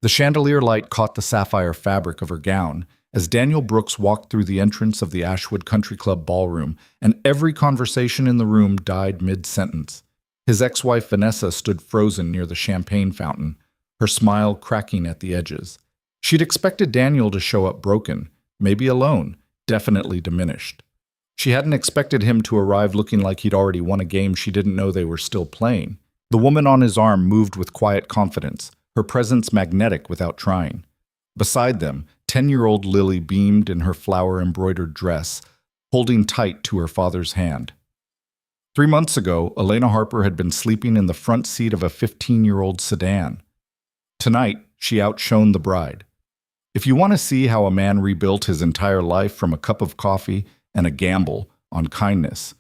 The chandelier light caught the sapphire fabric of her gown as Daniel Brooks walked through the entrance of the Ashwood Country Club ballroom, and every conversation in the room died mid-sentence. His ex-wife Vanessa stood frozen near the champagne fountain, her smile cracking at the edges. She'd expected Daniel to show up broken, maybe alone, definitely diminished. She hadn't expected him to arrive looking like he'd already won a game she didn't know they were still playing. The woman on his arm moved with quiet confidence, her presence magnetic without trying. Beside them, 10-year-old Lily beamed in her flower-embroidered dress, holding tight to her father's hand. 3 months ago, Elena Harper had been sleeping in the front seat of a 15-year-old sedan. Tonight, she outshone the bride. If you want to see how a man rebuilt his entire life from a cup of coffee and a gamble on kindness,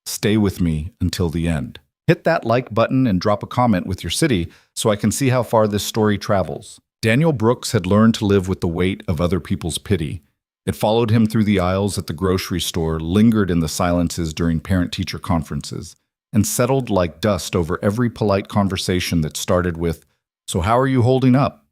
stay with me until the end. Hit that like button and drop a comment with your city so I can see how far this story travels. Daniel Brooks had learned to live with the weight of other people's pity. It followed him through the aisles at the grocery store, lingered in the silences during parent-teacher conferences, and settled like dust over every polite conversation that started with, "So how are you holding up?"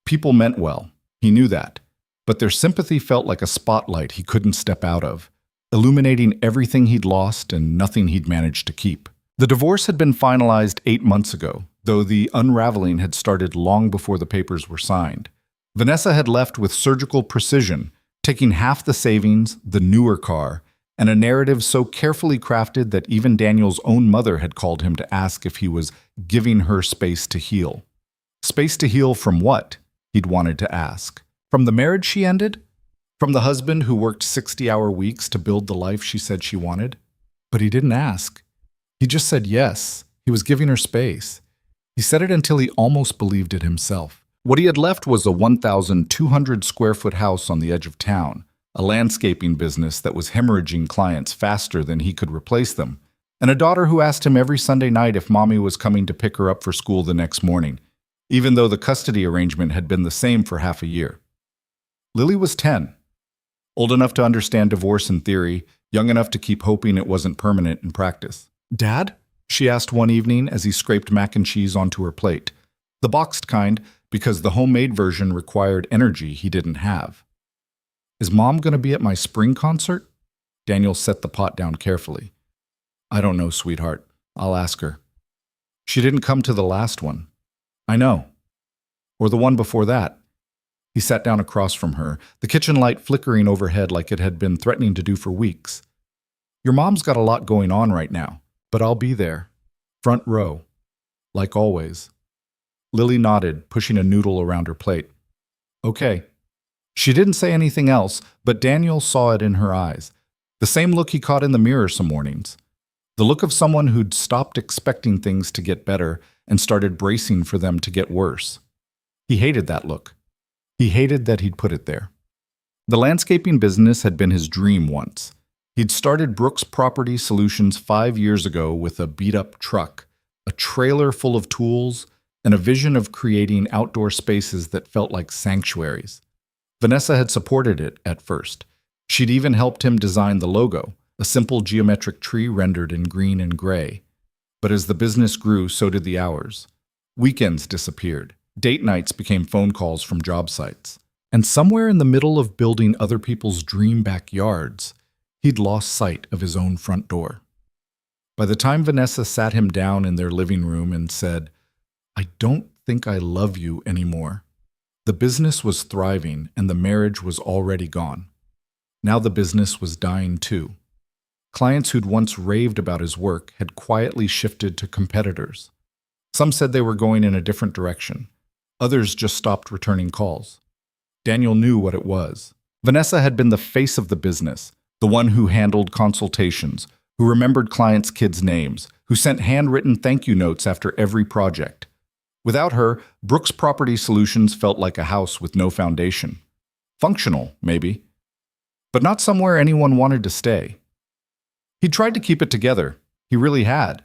People meant well. He knew that. But their sympathy felt like a spotlight he couldn't step out of, illuminating everything he'd lost and nothing he'd managed to keep. The divorce had been finalized 8 months ago, though the unraveling had started long before the papers were signed. Vanessa had left with surgical precision, taking half the savings, the newer car, and a narrative so carefully crafted that even Daniel's own mother had called him to ask if he was giving her space to heal. Space to heal from what? He'd wanted to ask. From the marriage she ended? From the husband who worked 60-hour weeks to build the life she said she wanted? But he didn't ask. He just said yes. He was giving her space. He said it until he almost believed it himself. What he had left was a 1,200-square-foot house on the edge of town, a landscaping business that was hemorrhaging clients faster than he could replace them, and a daughter who asked him every Sunday night if mommy was coming to pick her up for school the next morning, even though the custody arrangement had been the same for half a year. Lily was 10, old enough to understand divorce in theory, young enough to keep hoping it wasn't permanent in practice. "Dad?" she asked one evening as he scraped mac and cheese onto her plate, the boxed kind because the homemade version required energy he didn't have. "Is Mom going to be at my spring concert?" Daniel set the pot down carefully. "I don't know, sweetheart. I'll ask her. She didn't come to the last one." "I know. Or the one before that." He sat down across from her, the kitchen light flickering overhead like it had been threatening to do for weeks. "Your mom's got a lot going on right now, but I'll be there. Front row. Like always." Lily nodded, pushing a noodle around her plate. "Okay." She didn't say anything else, but Daniel saw it in her eyes. The same look he caught in the mirror some mornings. The look of someone who'd stopped expecting things to get better and started bracing for them to get worse. He hated that look. He hated that he'd put it there. The landscaping business had been his dream once. He'd started Brooks Property Solutions 5 years ago with a beat-up truck, a trailer full of tools, and a vision of creating outdoor spaces that felt like sanctuaries. Vanessa had supported it at first. She'd even helped him design the logo, a simple geometric tree rendered in green and gray. But as the business grew, so did the hours. Weekends disappeared. Date nights became phone calls from job sites. And somewhere in the middle of building other people's dream backyards, he'd lost sight of his own front door. By the time Vanessa sat him down in their living room and said, "I don't think I love you anymore," the business was thriving and the marriage was already gone. Now the business was dying too. Clients who'd once raved about his work had quietly shifted to competitors. Some said they were going in a different direction. Others just stopped returning calls. Daniel knew what it was. Vanessa had been the face of the business, the one who handled consultations, who remembered clients' kids' names, who sent handwritten thank you notes after every project. Without her, Brooks Property Solutions felt like a house with no foundation. Functional, maybe, but not somewhere anyone wanted to stay. He tried to keep it together. He really had.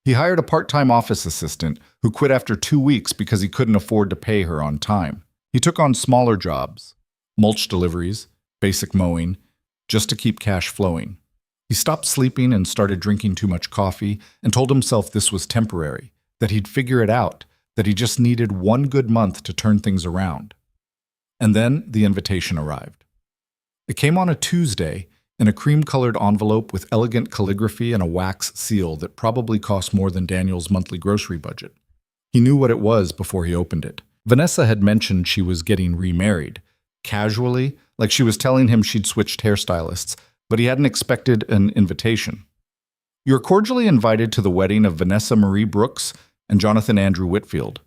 He hired a part-time office assistant who quit after 2 weeks because he couldn't afford to pay her on time. He took on smaller jobs, mulch deliveries, basic mowing, just to keep cash flowing. He stopped sleeping and started drinking too much coffee and told himself this was temporary, that he'd figure it out, that he just needed one good month to turn things around. And then the invitation arrived. It came on a Tuesday in a cream-colored envelope with elegant calligraphy and a wax seal that probably cost more than Daniel's monthly grocery budget. He knew what it was before he opened it. Vanessa had mentioned she was getting remarried, casually, like she was telling him she'd switched hairstylists, but he hadn't expected an invitation. "You're cordially invited to the wedding of Vanessa Marie Brooks and Jonathan Andrew Whitfield.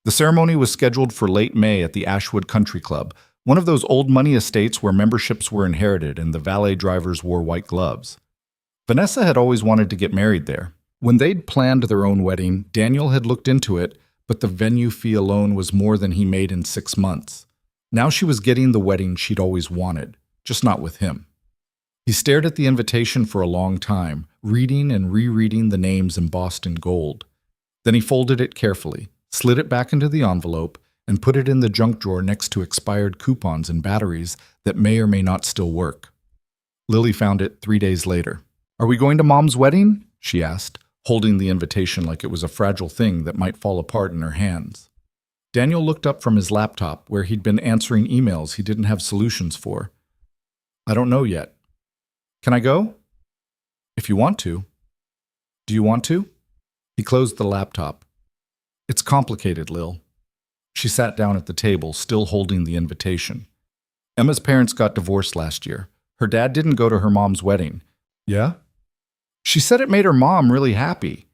The ceremony was scheduled for late May at the Ashwood Country Club, one of those old money estates where memberships were inherited and the valet drivers wore white gloves. Vanessa had always wanted to get married there. When they'd planned their own wedding, Daniel had looked into it, but the venue fee alone was more than he made in 6 months. Now she was getting the wedding she'd always wanted, just not with him. He stared at the invitation for a long time, reading and rereading the names embossed in gold. Then he folded it carefully, slid it back into the envelope, and put it in the junk drawer next to expired coupons and batteries that may or may not still work. Lily found it 3 days later. "Are we going to Mom's wedding?" she asked, holding the invitation like it was a fragile thing that might fall apart in her hands. Daniel looked up from his laptop, where he'd been answering emails he didn't have solutions for. "I don't know yet. Can I go?" "If you want to." "Do you want to?" He closed the laptop. "It's complicated, Lil." She sat down at the table, still holding the invitation. "Emma's parents got divorced last year. Her dad didn't go to her mom's wedding." "Yeah?" "She said it made her mom really happy."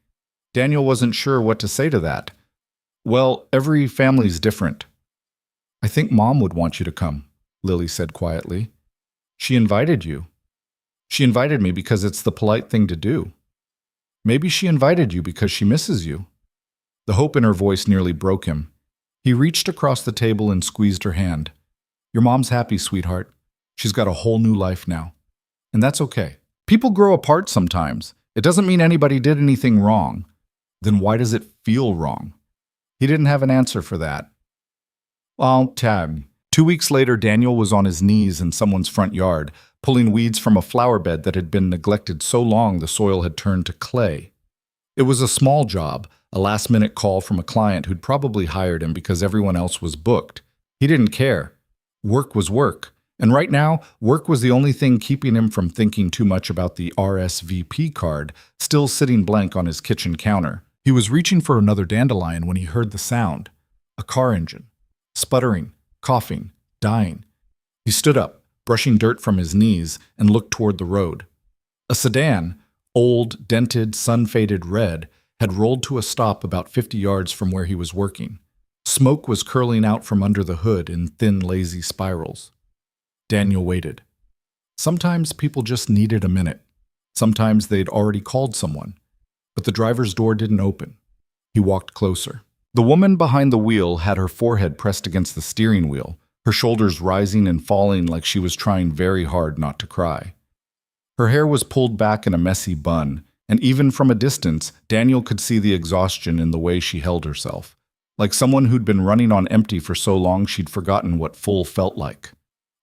Daniel wasn't sure what to say to that. "Well, every family's different." "I think Mom would want you to come," Lily said quietly. "She invited you." "She invited me because it's the polite thing to do." "Maybe she invited you because she misses you." The hope in her voice nearly broke him. He reached across the table and squeezed her hand. "Your mom's happy, sweetheart. She's got a whole new life now. And that's okay. People grow apart sometimes. It doesn't mean anybody did anything wrong. Then why does it feel wrong?" He didn't have an answer for that. Well, tag. 2 weeks later, Daniel was on his knees in someone's front yard, pulling weeds from a flower bed that had been neglected so long the soil had turned to clay. It was a small job, a last-minute call from a client who'd probably hired him because everyone else was booked. He didn't care. Work was work. And right now, work was the only thing keeping him from thinking too much about the RSVP card still sitting blank on his kitchen counter. He was reaching for another dandelion when he heard the sound. A car engine. Sputtering, coughing, dying. He stood up, brushing dirt from his knees, and looked toward the road. A sedan, old, dented, sun-faded red, had rolled to a stop about 50 yards from where he was working. Smoke was curling out from under the hood in thin, lazy spirals. Daniel waited. Sometimes people just needed a minute. Sometimes they'd already called someone. But the driver's door didn't open. He walked closer. The woman behind the wheel had her forehead pressed against the steering wheel, her shoulders rising and falling like she was trying very hard not to cry. Her hair was pulled back in a messy bun, and even from a distance, Daniel could see the exhaustion in the way she held herself, like someone who'd been running on empty for so long she'd forgotten what full felt like.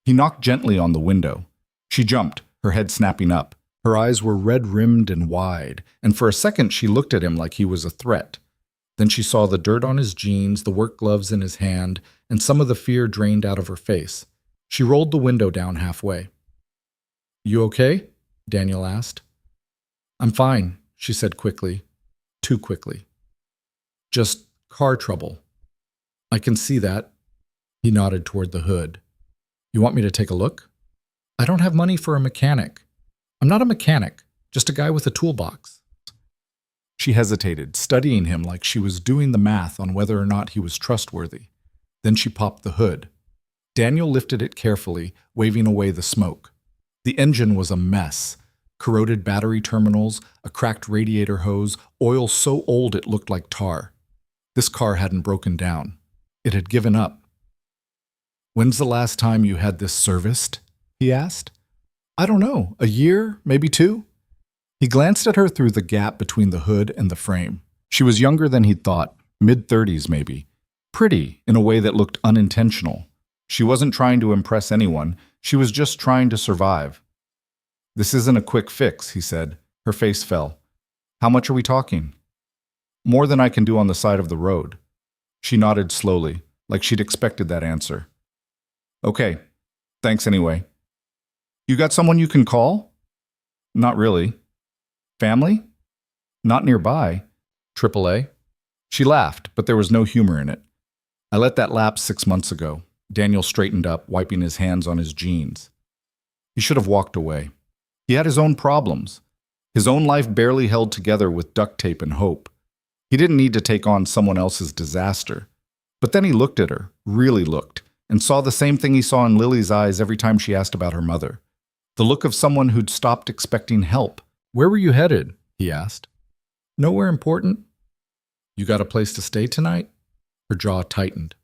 He knocked gently on the window. She jumped, her head snapping up. Her eyes were red-rimmed and wide, and for a second she looked at him like he was a threat. Then she saw the dirt on his jeans, the work gloves in his hand, and some of the fear drained out of her face. She rolled the window down halfway. "You okay?" Daniel asked. "I'm fine," she said quickly. Too quickly. "Just car trouble." "I can see that." He nodded toward the hood. "You want me to take a look?" "I don't have money for a mechanic." "I'm not a mechanic, just a guy with a toolbox." She hesitated, studying him like she was doing the math on whether or not he was trustworthy. Then she popped the hood. Daniel lifted it carefully, waving away the smoke. The engine was a mess. Corroded battery terminals, a cracked radiator hose, oil so old it looked like tar. This car hadn't broken down. It had given up. "When's the last time you had this serviced?" he asked. "I don't know, a year, maybe 2? He glanced at her through the gap between the hood and the frame. She was younger than he'd thought, mid-30s maybe. Pretty, in a way that looked unintentional. She wasn't trying to impress anyone, she was just trying to survive. "This isn't a quick fix," he said. Her face fell. "How much are we talking?" "More than I can do on the side of the road." She nodded slowly, like she'd expected that answer. Okay, thanks anyway. You got someone you can call? Not really. Family? Not nearby. AAA? She laughed, but there was no humor in it. I let that lapse 6 months ago. Daniel straightened up, wiping his hands on his jeans. He should have walked away. He had his own problems. His own life barely held together with duct tape and hope. He didn't need to take on someone else's disaster. But then he looked at her, really looked, and saw the same thing he saw in Lily's eyes every time she asked about her mother. The look of someone who'd stopped expecting help. Where were you headed? He asked. Nowhere important. You got a place to stay tonight? Her jaw tightened.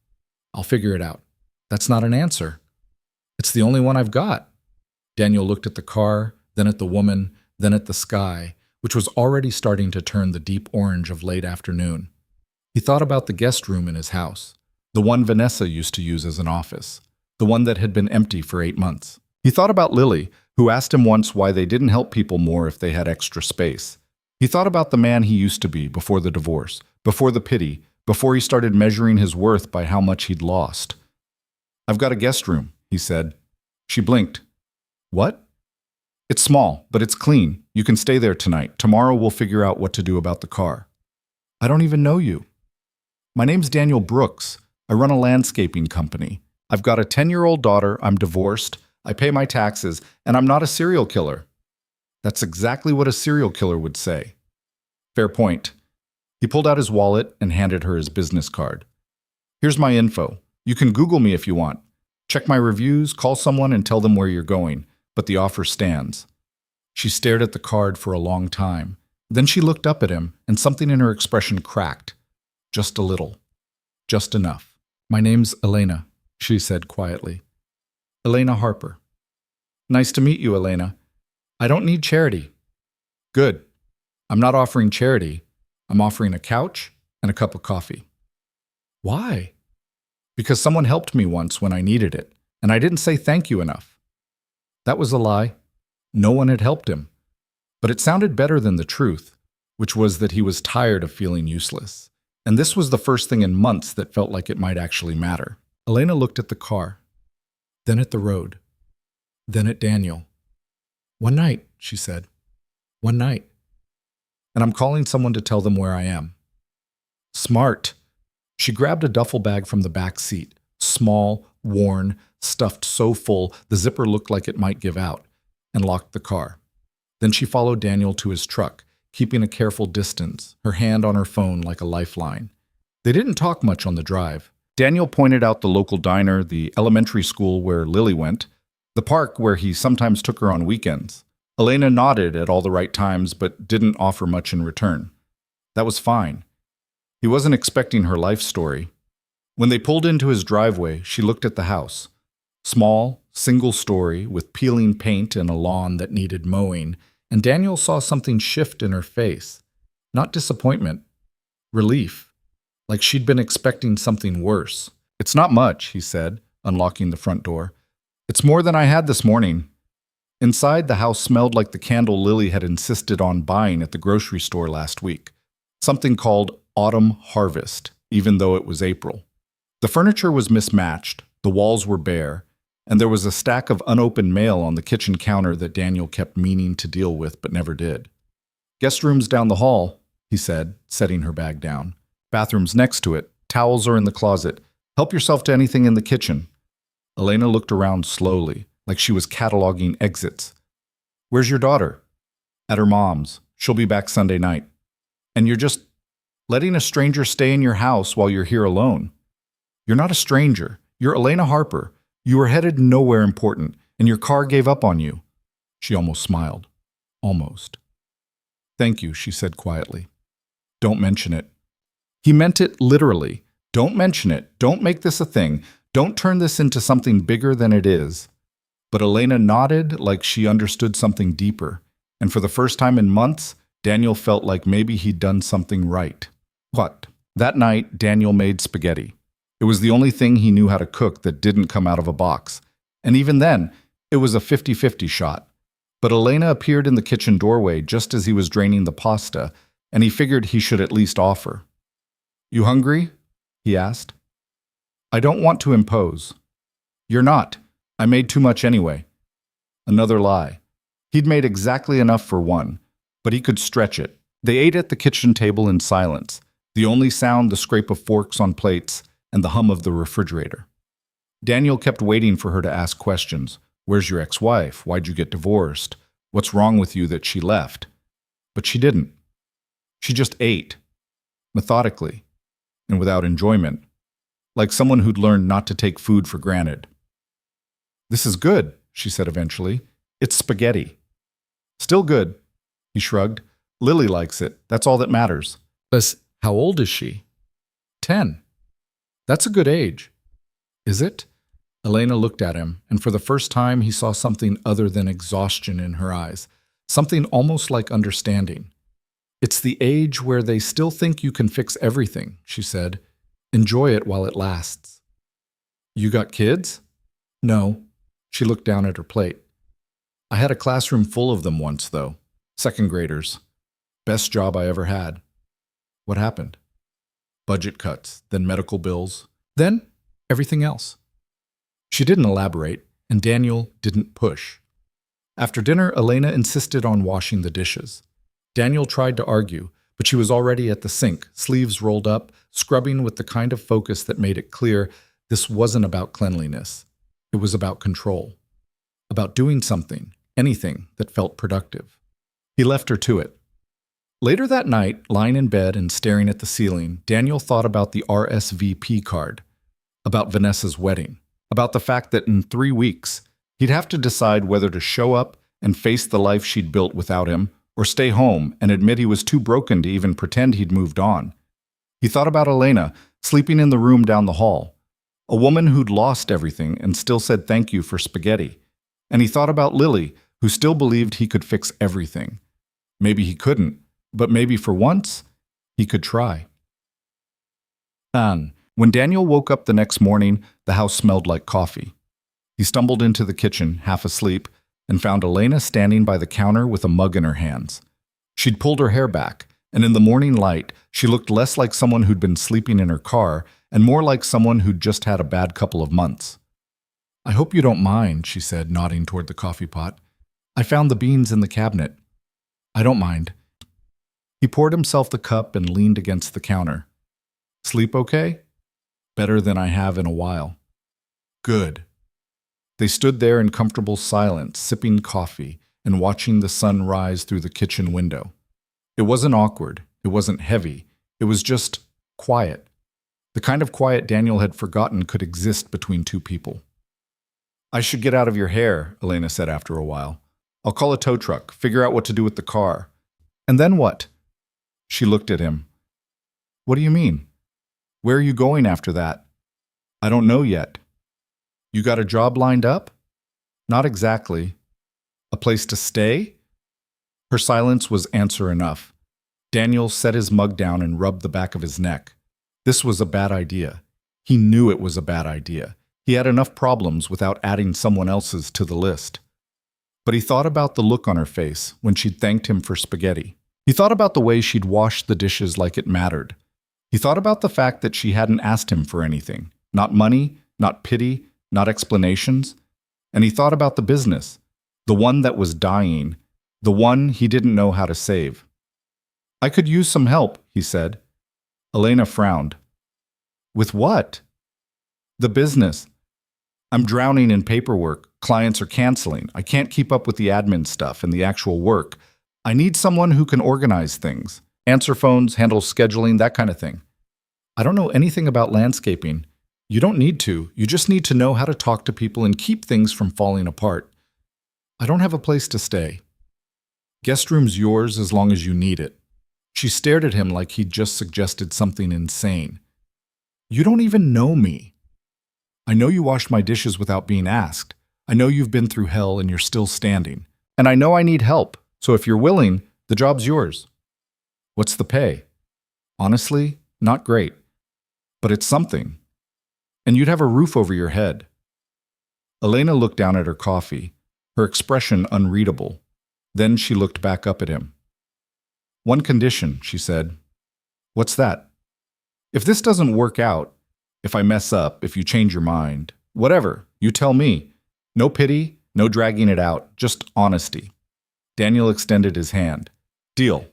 I'll figure it out. That's not an answer. It's the only one I've got. Daniel looked at the car, then at the woman, then at the sky, which was already starting to turn the deep orange of late afternoon. He thought about the guest room in his house, the one Vanessa used to use as an office, the one that had been empty for 8 months. He thought about Lily, who asked him once why they didn't help people more if they had extra space. He thought about the man he used to be before the divorce, before the pity, before he started measuring his worth by how much he'd lost. I've got a guest room, he said. She blinked. What? It's small, but it's clean. You can stay there tonight. Tomorrow we'll figure out what to do about the car. I don't even know you. My name's Daniel Brooks. I run a landscaping company. I've got a 10-year-old daughter. I'm divorced. I pay my taxes, and I'm not a serial killer. That's exactly what a serial killer would say. Fair point. He pulled out his wallet and handed her his business card. Here's my info. You can Google me if you want. Check my reviews, call someone, and tell them where you're going. But the offer stands. She stared at the card for a long time. Then she looked up at him, and something in her expression cracked. Just a little. Just enough. My name's Elena, she said quietly. Elena Harper. Nice to meet you, Elena. I don't need charity. Good. I'm not offering charity. I'm offering a couch and a cup of coffee. Why? Because someone helped me once when I needed it, and I didn't say thank you enough. That was a lie. No one had helped him. But it sounded better than the truth, which was that he was tired of feeling useless. And this was the first thing in months that felt like it might actually matter. Elena looked at the car, then at the road, then at Daniel. One night, she said. One night. And I'm calling someone to tell them where I am. Smart. She grabbed a duffel bag from the back seat, small, worn, stuffed so full the zipper looked like it might give out, and locked the car. Then she followed Daniel to his truck, keeping a careful distance, her hand on her phone like a lifeline. They didn't talk much on the drive. Daniel pointed out the local diner, the elementary school where Lily went, the park where he sometimes took her on weekends. Elena nodded at all the right times, but didn't offer much in return. That was fine. He wasn't expecting her life story. When they pulled into his driveway, she looked at the house. Small, single story, with peeling paint and a lawn that needed mowing, and Daniel saw something shift in her face. Not disappointment, relief, like she'd been expecting something worse. It's not much, he said, unlocking the front door. It's more than I had this morning. Inside, the house smelled like the candle Lily had insisted on buying at the grocery store last week. Something called Autumn Harvest, even though it was April. The furniture was mismatched, the walls were bare, and there was a stack of unopened mail on the kitchen counter that Daniel kept meaning to deal with but never did. Guest room's down the hall, he said, setting her bag down. Bathroom's next to it. Towels are in the closet. Help yourself to anything in the kitchen. Elena looked around slowly, like she was cataloging exits. Where's your daughter? At her mom's. She'll be back Sunday night. And you're just letting a stranger stay in your house while you're here alone. You're not a stranger. You're Elena Harper. You were headed nowhere important, and your car gave up on you. She almost smiled. Almost. Thank you, she said quietly. Don't mention it. He meant it literally. Don't mention it. Don't make this a thing. Don't turn this into something bigger than it is. But Elena nodded like she understood something deeper, and for the first time in months, Daniel felt like maybe he'd done something right. What? That night, Daniel made spaghetti. It was the only thing he knew how to cook that didn't come out of a box. And even then, it was a 50-50 shot. But Elena appeared in the kitchen doorway just as he was draining the pasta, and he figured he should at least offer. You hungry? he asked. I don't want to impose. You're not. I made too much anyway. Another lie. He'd made exactly enough for one, but he could stretch it. They ate at the kitchen table in silence, the only sound the scrape of forks on plates and the hum of the refrigerator. Daniel kept waiting for her to ask questions. Where's your ex-wife? Why'd you get divorced? What's wrong with you that she left? But she didn't. She just ate, methodically, and without enjoyment, like someone who'd learned not to take food for granted. This is good, she said eventually. It's spaghetti. Still good, he shrugged. Lily likes it. That's all that matters. How old is she? 10. That's a good age. Is it? Elena looked at him, and for the first time he saw something other than exhaustion in her eyes, something almost like understanding. It's the age where they still think you can fix everything, she said. Enjoy it while it lasts. You got kids? No. She looked down at her plate. I had a classroom full of them once, though. Second graders. Best job I ever had. What happened? Budget cuts, then medical bills, then everything else. She didn't elaborate, and Daniel didn't push. After dinner, Elena insisted on washing the dishes. Daniel tried to argue, but she was already at the sink, sleeves rolled up, scrubbing with the kind of focus that made it clear this wasn't about cleanliness. It was about control. About doing something, anything that felt productive. He left her to it. Later that night, lying in bed and staring at the ceiling, Daniel thought about the RSVP card, about Vanessa's wedding, about the fact that in 3 weeks, he'd have to decide whether to show up and face the life she'd built without him, or stay home and admit he was too broken to even pretend he'd moved on. He thought about Elena, sleeping in the room down the hall, a woman who'd lost everything and still said thank you for spaghetti. And he thought about Lily, who still believed he could fix everything. Maybe he couldn't, but maybe for once, he could try. When Daniel woke up the next morning, the house smelled like coffee. He stumbled into the kitchen, half asleep, and found Elena standing by the counter with a mug in her hands. She'd pulled her hair back, and in the morning light, she looked less like someone who'd been sleeping in her car and more like someone who'd just had a bad couple of months. I hope you don't mind, she said, nodding toward the coffee pot. I found the beans in the cabinet. I don't mind. He poured himself the cup and leaned against the counter. Sleep okay? Better than I have in a while. Good. They stood there in comfortable silence, sipping coffee and watching the sun rise through the kitchen window. It wasn't awkward. It wasn't heavy. It was just quiet. The kind of quiet Daniel had forgotten could exist between two people. I should get out of your hair, Elena said after a while. I'll call a tow truck, figure out what to do with the car. And then what? She looked at him. What do you mean? Where are you going after that? I don't know yet. You got a job lined up? Not exactly. A place to stay? Her silence was answer enough. Daniel set his mug down and rubbed the back of his neck. This was a bad idea. He knew it was a bad idea. He had enough problems without adding someone else's to the list. But he thought about the look on her face when she'd thanked him for spaghetti. He thought about the way she'd washed the dishes like it mattered. He thought about the fact that she hadn't asked him for anything. Not money, not pity, not explanations. And he thought about the business, the one that was dying, the one he didn't know how to save. I could use some help, he said. Elena frowned. With what? The business. I'm drowning in paperwork. Clients are canceling. I can't keep up with the admin stuff and the actual work. I need someone who can organize things, answer phones, handle scheduling, that kind of thing. I don't know anything about landscaping. You don't need to. You just need to know how to talk to people and keep things from falling apart. I don't have a place to stay. Guest room's yours as long as you need it. She stared at him like he'd just suggested something insane. You don't even know me. I know you washed my dishes without being asked. I know you've been through hell and you're still standing. And I know I need help. So if you're willing, the job's yours. What's the pay? Honestly, not great. But it's something. And you'd have a roof over your head. Elena looked down at her coffee, her expression unreadable. Then she looked back up at him. One condition, she said. What's that? If this doesn't work out, if I mess up, if you change your mind, whatever, you tell me. No pity, no dragging it out, just honesty. Daniel extended his hand. Deal.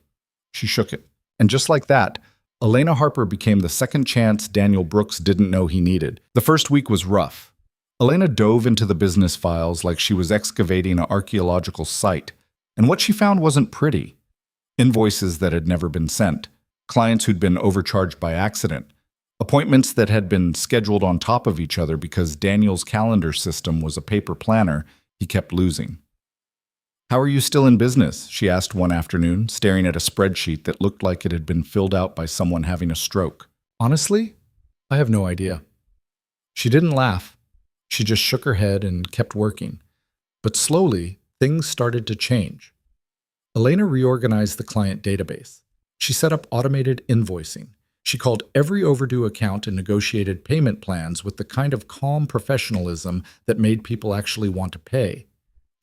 She shook it. And just like that, Elena Harper became the second chance Daniel Brooks didn't know he needed. The first week was rough. Elena dove into the business files like she was excavating an archaeological site, and what she found wasn't pretty. Invoices that had never been sent, clients who'd been overcharged by accident, appointments that had been scheduled on top of each other because Daniel's calendar system was a paper planner he kept losing. How are you still in business? She asked one afternoon, staring at a spreadsheet that looked like it had been filled out by someone having a stroke. Honestly, I have no idea. She didn't laugh. She just shook her head and kept working. But slowly, things started to change. Elena reorganized the client database. She set up automated invoicing. She called every overdue account and negotiated payment plans with the kind of calm professionalism that made people actually want to pay.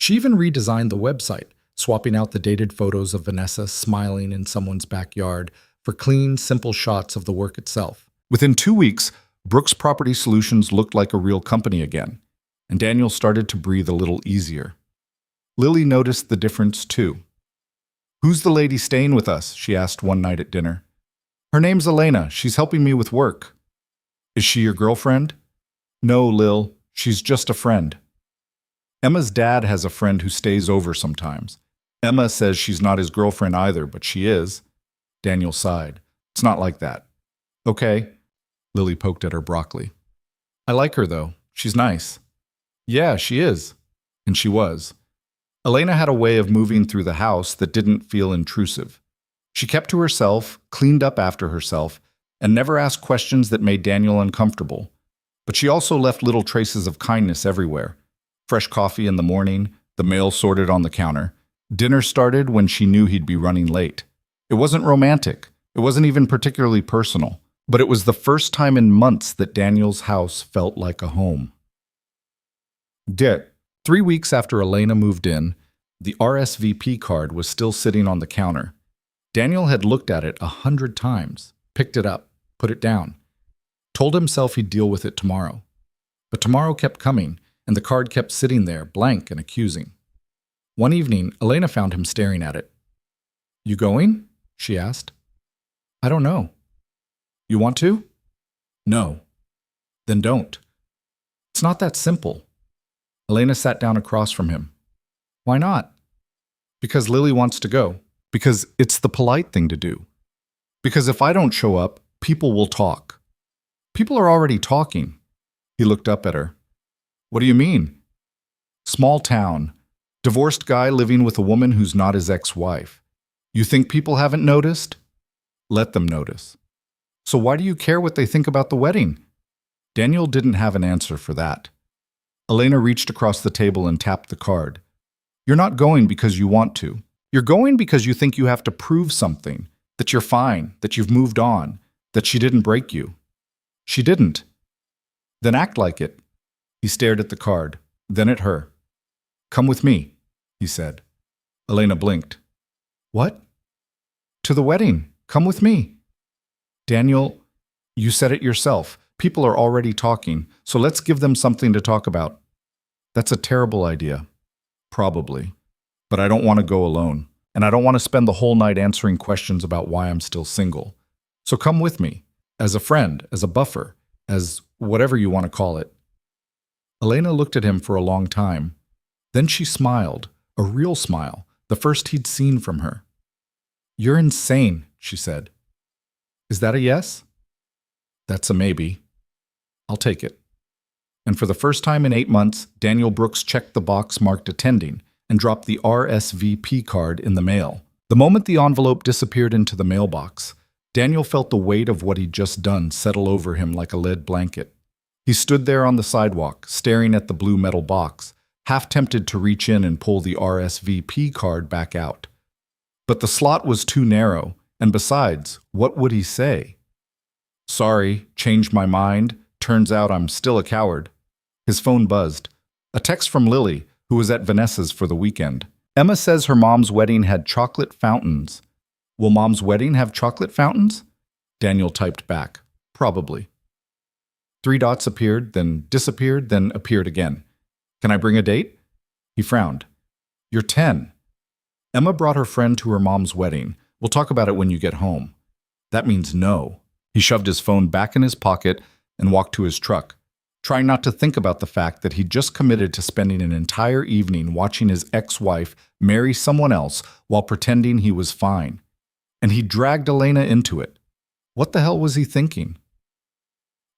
She even redesigned the website, swapping out the dated photos of Vanessa smiling in someone's backyard for clean, simple shots of the work itself. Within 2 weeks, Brooks Property Solutions looked like a real company again, and Daniel started to breathe a little easier. Lily noticed the difference too. Who's the lady staying with us? She asked one night at dinner. Her name's Elena. She's helping me with work. Is she your girlfriend? No, Lil. She's just a friend. Emma's dad has a friend who stays over sometimes. Emma says she's not his girlfriend either, but she is. Daniel sighed. It's not like that. Okay. Lily poked at her broccoli. I like her, though. She's nice. Yeah, she is. And she was. Elena had a way of moving through the house that didn't feel intrusive. She kept to herself, cleaned up after herself, and never asked questions that made Daniel uncomfortable. But she also left little traces of kindness everywhere. Fresh coffee in the morning, the mail sorted on the counter. Dinner started when she knew he'd be running late. It wasn't romantic. It wasn't even particularly personal. But it was the first time in months that Daniel's house felt like a home. 3 weeks after Elena moved in, the RSVP card was still sitting on the counter. Daniel had looked at it 100 times, picked it up, put it down, told himself he'd deal with it tomorrow. But tomorrow kept coming, and the card kept sitting there, blank and accusing. One evening, Elena found him staring at it. You going? She asked. I don't know. You want to? No. Then don't. It's not that simple. Elena sat down across from him. Why not? Because Lily wants to go. Because it's the polite thing to do. Because if I don't show up, people will talk. People are already talking. He looked up at her. What do you mean? Small town. Divorced guy living with a woman who's not his ex-wife. You think people haven't noticed? Let them notice. So why do you care what they think about the wedding? Daniel didn't have an answer for that. Elena reached across the table and tapped the card. You're not going because you want to. You're going because you think you have to prove something, that you're fine, that you've moved on, that she didn't break you. She didn't. Then act like it. He stared at the card, then at her. Come with me, he said. Elena blinked. What? To the wedding. Come with me. Daniel, you said it yourself. People are already talking, so let's give them something to talk about. That's a terrible idea. Probably. But I don't want to go alone, and I don't want to spend the whole night answering questions about why I'm still single. So come with me, as a friend, as a buffer, as whatever you want to call it. Elena looked at him for a long time. Then she smiled, a real smile, the first he'd seen from her. You're insane, she said. Is that a yes? That's a maybe. I'll take it. And for the first time in 8 months, Daniel Brooks checked the box marked attending and dropped the RSVP card in the mail. The moment the envelope disappeared into the mailbox, Daniel felt the weight of what he'd just done settle over him like a lead blanket. He stood there on the sidewalk, staring at the blue metal box, half tempted to reach in and pull the RSVP card back out. But the slot was too narrow, and besides, what would he say? Sorry, changed my mind. Turns out I'm still a coward. His phone buzzed. A text from Lily, who was at Vanessa's for the weekend. Emma says her mom's wedding had chocolate fountains. Will mom's wedding have chocolate fountains? Daniel typed back. Probably. 3 dots appeared, then disappeared, then appeared again. Can I bring a date? He frowned. You're 10. Emma brought her friend to her mom's wedding. We'll talk about it when you get home. That means no. He shoved his phone back in his pocket and walked to his truck, trying not to think about the fact that he'd just committed to spending an entire evening watching his ex-wife marry someone else while pretending he was fine. And he dragged Elena into it. What the hell was he thinking?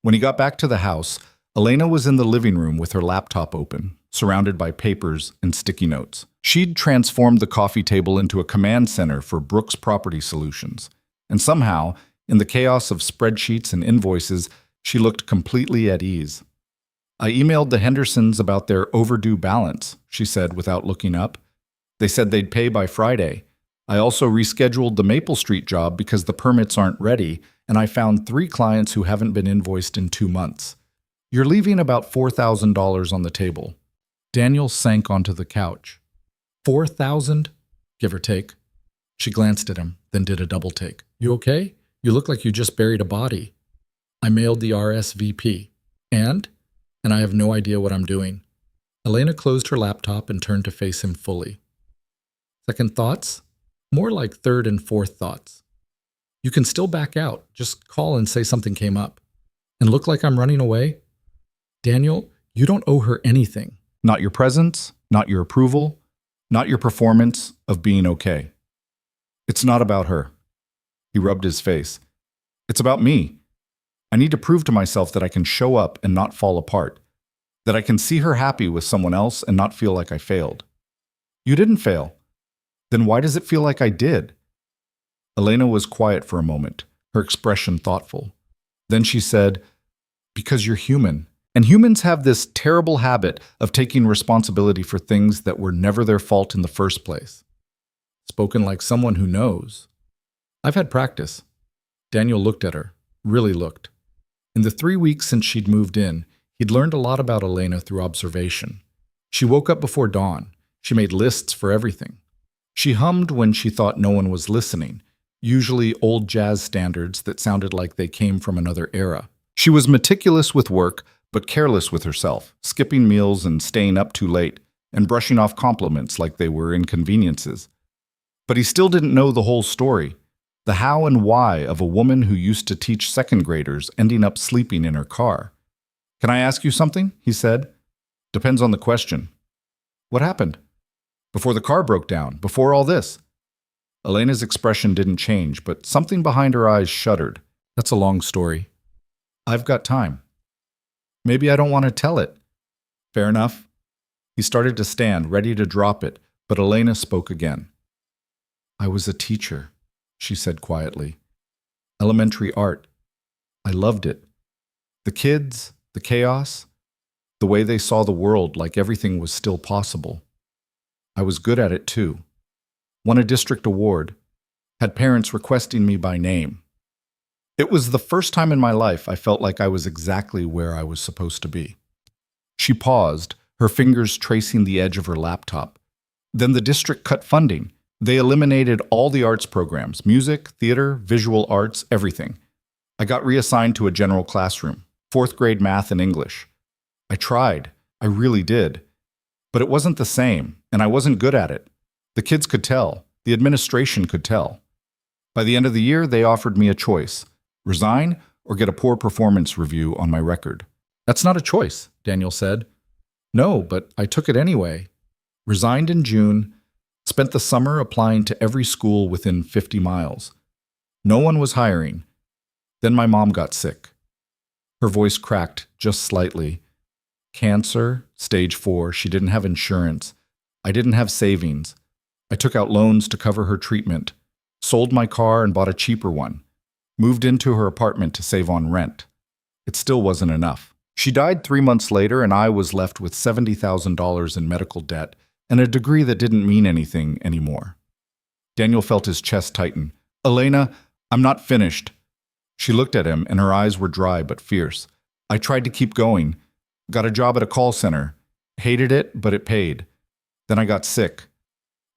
When he got back to the house, Elena was in the living room with her laptop open, surrounded by papers and sticky notes. She'd transformed the coffee table into a command center for Brooks Property Solutions, and somehow, in the chaos of spreadsheets and invoices, she looked completely at ease. I emailed the Hendersons about their overdue balance, she said without looking up. They said they'd pay by Friday. I also rescheduled the Maple Street job because the permits aren't ready, and I found 3 clients who haven't been invoiced in 2 months. You're leaving about $4,000 on the table. Daniel sank onto the couch. 4,000, give or take. She glanced at him, then did a double take. You okay? You look like you just buried a body. I mailed the RSVP. And I have no idea what I'm doing. Elena closed her laptop and turned to face him fully. Second thoughts? More like third and fourth thoughts. You can still back out. Just call and say something came up. And look like I'm running away? Daniel, you don't owe her anything. Not your presence, not your approval, not your performance of being okay. It's not about her. He rubbed his face. It's about me. I need to prove to myself that I can show up and not fall apart, that I can see her happy with someone else and not feel like I failed. You didn't fail. Then why does it feel like I did? Elena was quiet for a moment, her expression thoughtful. Then she said, because you're human. And humans have this terrible habit of taking responsibility for things that were never their fault in the first place. Spoken like someone who knows. I've had practice. Daniel looked at her, really looked. In the 3 weeks since she'd moved in, he'd learned a lot about Elena through observation. She woke up before dawn. She made lists for everything. She hummed when she thought no one was listening, usually old jazz standards that sounded like they came from another era. She was meticulous with work, but careless with herself, skipping meals and staying up too late, and brushing off compliments like they were inconveniences. But he still didn't know the whole story, the how and why of a woman who used to teach second graders ending up sleeping in her car. Can I ask you something? He said. Depends on the question. What happened? Before the car broke down, before all this. Elena's expression didn't change, but something behind her eyes shuddered. That's a long story. I've got time. Maybe I don't want to tell it. Fair enough. He started to stand, ready to drop it, but Elena spoke again. I was a teacher, she said quietly. Elementary art. I loved it. The kids, the chaos, the way they saw the world like everything was still possible. I was good at it too. Won a district award. Had parents requesting me by name. It was the first time in my life I felt like I was exactly where I was supposed to be. She paused, her fingers tracing the edge of her laptop. Then the district cut funding. They eliminated all the arts programs, music, theater, visual arts, everything. I got reassigned to a general classroom, 4th grade math and English. I tried, I really did. But it wasn't the same, and I wasn't good at it. The kids could tell, the administration could tell. By the end of the year, they offered me a choice. Resign or get a poor performance review on my record. That's not a choice, Daniel said. No, but I took it anyway. Resigned in June, spent the summer applying to every school within 50 miles. No one was hiring. Then my mom got sick. Her voice cracked just slightly. Cancer, stage 4, she didn't have insurance. I didn't have savings. I took out loans to cover her treatment, sold my car and bought a cheaper one, moved into her apartment to save on rent. It still wasn't enough. She died 3 months later, and I was left with $70,000 in medical debt and a degree that didn't mean anything anymore. Daniel felt his chest tighten. Elena, I'm not finished. She looked at him, and her eyes were dry but fierce. I tried to keep going. Got a job at a call center. Hated it, but it paid. Then I got sick.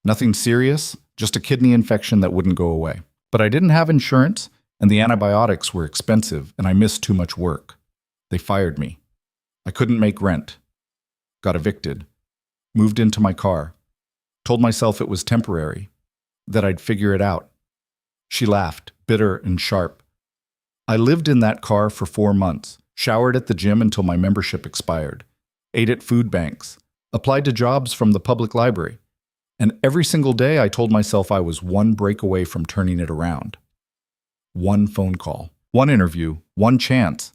Nothing serious, just a kidney infection that wouldn't go away. But I didn't have insurance, and the antibiotics were expensive, and I missed too much work. They fired me. I couldn't make rent. Got evicted. Moved into my car. Told myself it was temporary, that I'd figure it out. She laughed, bitter and sharp. I lived in that car for 4 months, showered at the gym until my membership expired, ate at food banks, applied to jobs from the public library, and every single day I told myself I was one break away from turning it around. One phone call, one interview, one chance.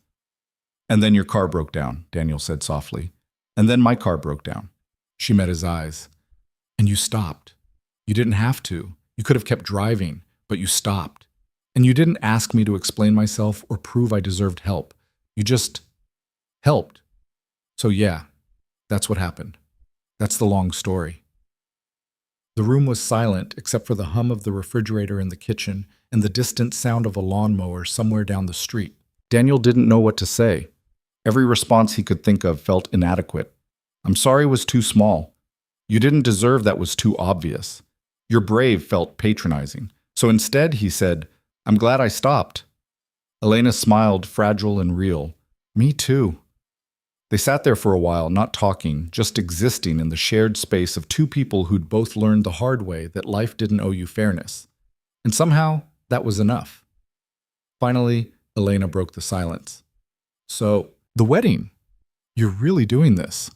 And then your car broke down, Daniel said softly. And then my car broke down. She met his eyes. And you stopped. You didn't have to. You could have kept driving, but you stopped. And you didn't ask me to explain myself or prove I deserved help. You just helped. So yeah, that's what happened. That's the long story. The room was silent except for the hum of the refrigerator in the kitchen and the distant sound of a lawnmower somewhere down the street. Daniel didn't know what to say. Every response he could think of felt inadequate. I'm sorry was too small. You didn't deserve that was too obvious. Your brave felt patronizing. So instead, he said, I'm glad I stopped. Elena smiled, fragile and real. Me too. They sat there for a while, not talking, just existing in the shared space of two people who'd both learned the hard way that life didn't owe you fairness. And somehow, that was enough. Finally, Elena broke the silence. So, the wedding. You're really doing this.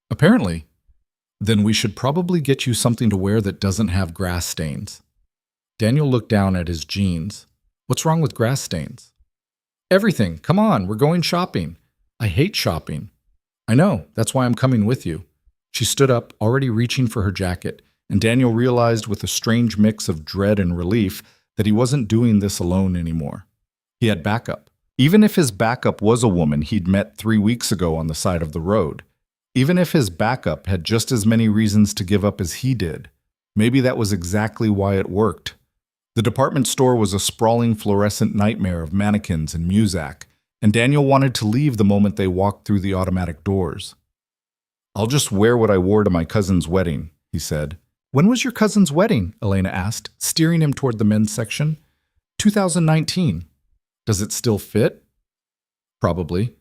Apparently. Then we should probably get you something to wear that doesn't have grass stains. Daniel looked down at his jeans. What's wrong with grass stains? Everything. Come on, we're going shopping. I hate shopping. I know, that's why I'm coming with you. She stood up, already reaching for her jacket, and Daniel realized with a strange mix of dread and relief that he wasn't doing this alone anymore. He had backup. Even if his backup was a woman he'd met 3 weeks ago on the side of the road. Even if his backup had just as many reasons to give up as he did. Maybe that was exactly why it worked. The department store was a sprawling fluorescent nightmare of mannequins and Muzak, and Daniel wanted to leave the moment they walked through the automatic doors. I'll just wear what I wore to my cousin's wedding, he said. When was your cousin's wedding? Elena asked, steering him toward the men's section. 2019. Does it still fit? Probably.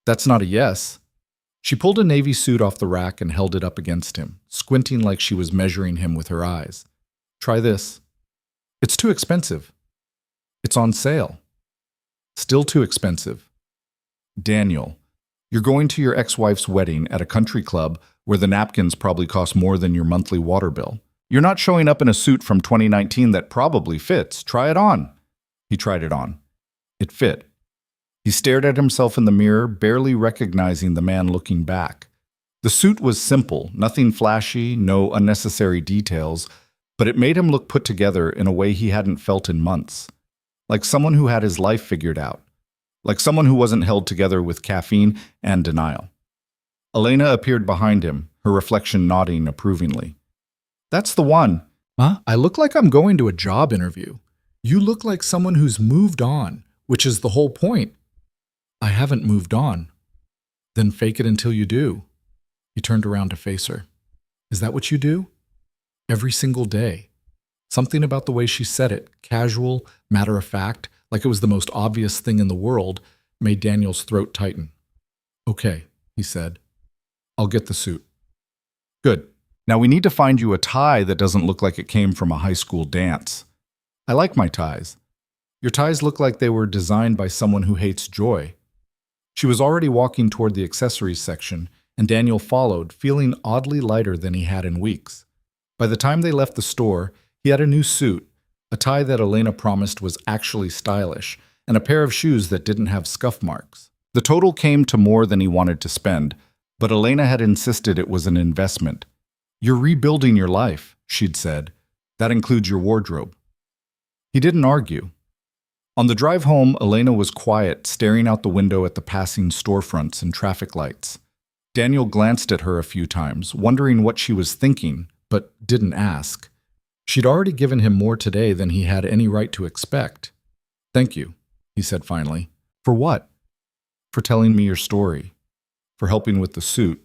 That's not a yes. She pulled a navy suit off the rack and held it up against him, squinting like she was measuring him with her eyes. Try this. It's too expensive. It's on sale. Still too expensive. Daniel, you're going to your ex-wife's wedding at a country club where the napkins probably cost more than your monthly water bill. You're not showing up in a suit from 2019 that probably fits. Try it on. He tried it on. It fit. He stared at himself in the mirror, barely recognizing the man looking back. The suit was simple, nothing flashy, no unnecessary details, but it made him look put together in a way he hadn't felt in months. Like someone who had his life figured out. Like someone who wasn't held together with caffeine and denial. Elena appeared behind him, her reflection nodding approvingly. That's the one. Huh? I look like I'm going to a job interview. You look like someone who's moved on, which is the whole point. I haven't moved on. Then fake it until you do. He turned around to face her. Is that what you do? Every single day. Something about the way she said it, casual, matter-of-fact, like it was the most obvious thing in the world, made Daniel's throat tighten. Okay, he said. I'll get the suit. Good. Now we need to find you a tie that doesn't look like it came from a high school dance. I like my ties. Your ties look like they were designed by someone who hates joy. She was already walking toward the accessories section, and Daniel followed, feeling oddly lighter than he had in weeks. By the time they left the store, he had a new suit, a tie that Elena promised was actually stylish, and a pair of shoes that didn't have scuff marks. The total came to more than he wanted to spend, but Elena had insisted it was an investment. You're rebuilding your life, she'd said. That includes your wardrobe. He didn't argue. On the drive home, Elena was quiet, staring out the window at the passing storefronts and traffic lights. Daniel glanced at her a few times, wondering what she was thinking, but didn't ask. She'd already given him more today than he had any right to expect. Thank you, he said finally. For what? For telling me your story. For helping with the suit.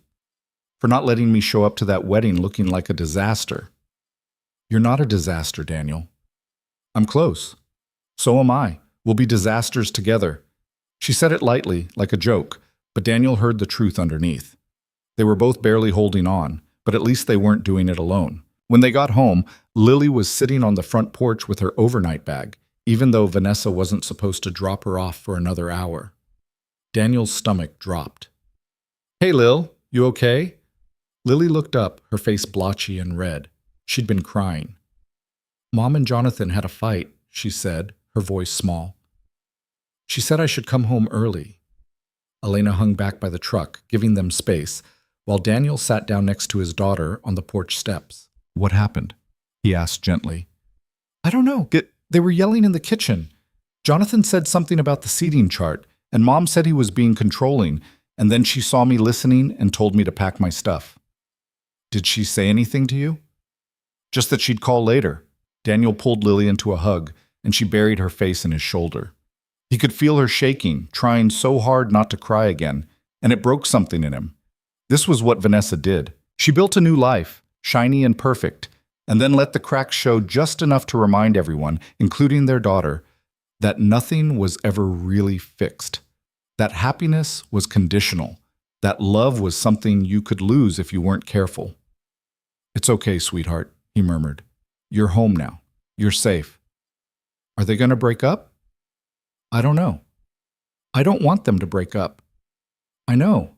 For not letting me show up to that wedding looking like a disaster. You're not a disaster, Daniel. I'm close. So am I. We'll be disasters together. She said it lightly, like a joke, but Daniel heard the truth underneath. They were both barely holding on, but at least they weren't doing it alone. When they got home, Lily was sitting on the front porch with her overnight bag, even though Vanessa wasn't supposed to drop her off for another hour. Daniel's stomach dropped. "Hey, Lil, you okay?" Lily looked up, her face blotchy and red. She'd been crying. "Mom and Jonathan had a fight," she said, her voice small. "She said I should come home early." Elena hung back by the truck, giving them space, while Daniel sat down next to his daughter on the porch steps. "What happened?" he asked gently. "I don't know. They were yelling in the kitchen. Jonathan said something about the seating chart, and Mom said he was being controlling, and then she saw me listening and told me to pack my stuff." "Did she say anything to you?" "Just that she'd call later." Daniel pulled Lily into a hug, and she buried her face in his shoulder. He could feel her shaking, trying so hard not to cry again, and it broke something in him. This was what Vanessa did. She built a new life, shiny and perfect, and then let the cracks show just enough to remind everyone, including their daughter, that nothing was ever really fixed. That happiness was conditional. That love was something you could lose if you weren't careful. "It's okay, sweetheart," he murmured. "You're home now. You're safe." "Are they going to break up?" "I don't know. I don't want them to break up." "I know.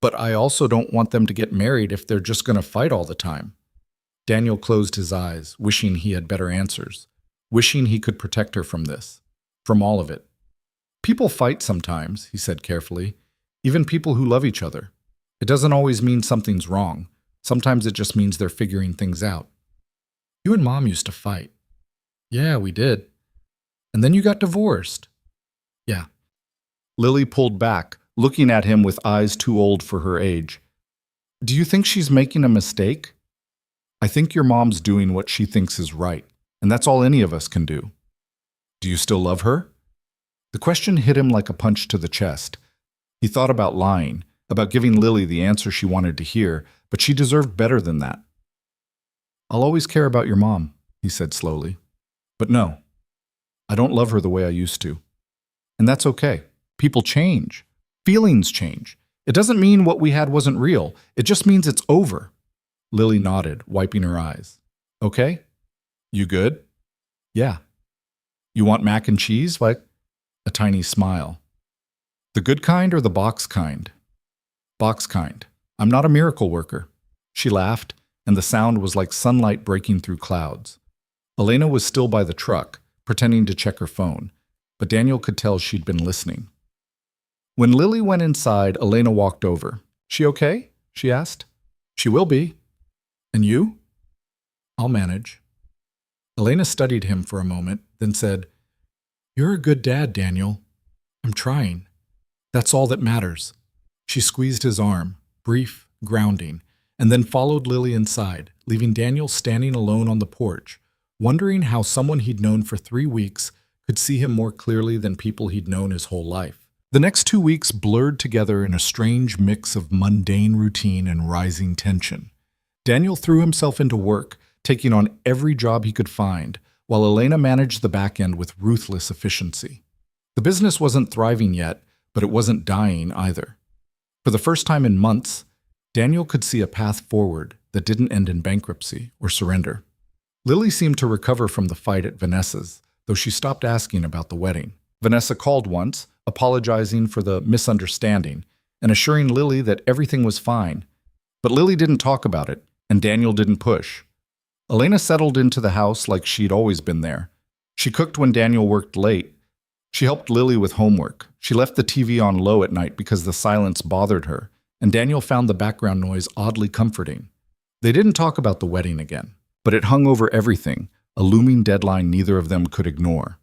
But I also don't want them to get married if they're just going to fight all the time." Daniel closed his eyes, wishing he had better answers, wishing he could protect her from this, from all of it. "People fight sometimes," he said carefully, "even people who love each other. It doesn't always mean something's wrong. Sometimes it just means they're figuring things out." "You and Mom used to fight." "Yeah, we did." "And then you got divorced." "Yeah." Lily pulled back, looking at him with eyes too old for her age. "Do you think she's making a mistake?" "I think your mom's doing what she thinks is right, and that's all any of us can do." "Do you still love her?" The question hit him like a punch to the chest. He thought about lying, about giving Lily the answer she wanted to hear, but she deserved better than that. "I'll always care about your mom," he said slowly. "But no, I don't love her the way I used to. And that's okay. People change. Feelings change. It doesn't mean what we had wasn't real. It just means it's over." Lily nodded, wiping her eyes. "Okay? You good?" "Yeah." "You want mac and cheese?" Like a tiny smile. "The good kind or the box kind?" "Box kind. I'm not a miracle worker." She laughed, and the sound was like sunlight breaking through clouds. Elena was still by the truck, pretending to check her phone, but Daniel could tell she'd been listening. When Lily went inside, Elena walked over. "She okay?" she asked. "She will be." "And you?" "I'll manage." Elena studied him for a moment, then said, "You're a good dad, Daniel. I'm trying. That's all that matters." She squeezed his arm, brief, grounding, and then followed Lily inside, leaving Daniel standing alone on the porch, wondering how someone he'd known for 3 weeks could see him more clearly than people he'd known his whole life. The next 2 weeks blurred together in a strange mix of mundane routine and rising tension. Daniel threw himself into work, taking on every job he could find, while Elena managed the back end with ruthless efficiency. The business wasn't thriving yet, but it wasn't dying either. For the first time in months, Daniel could see a path forward that didn't end in bankruptcy or surrender. Lily seemed to recover from the fight at Vanessa's, though she stopped asking about the wedding. Vanessa called once, apologizing for the misunderstanding and assuring Lily that everything was fine. But Lily didn't talk about it, and Daniel didn't push. Elena settled into the house like she'd always been there. She cooked when Daniel worked late. She helped Lily with homework. She left the TV on low at night because the silence bothered her, and Daniel found the background noise oddly comforting. They didn't talk about the wedding again, but it hung over everything, a looming deadline neither of them could ignore.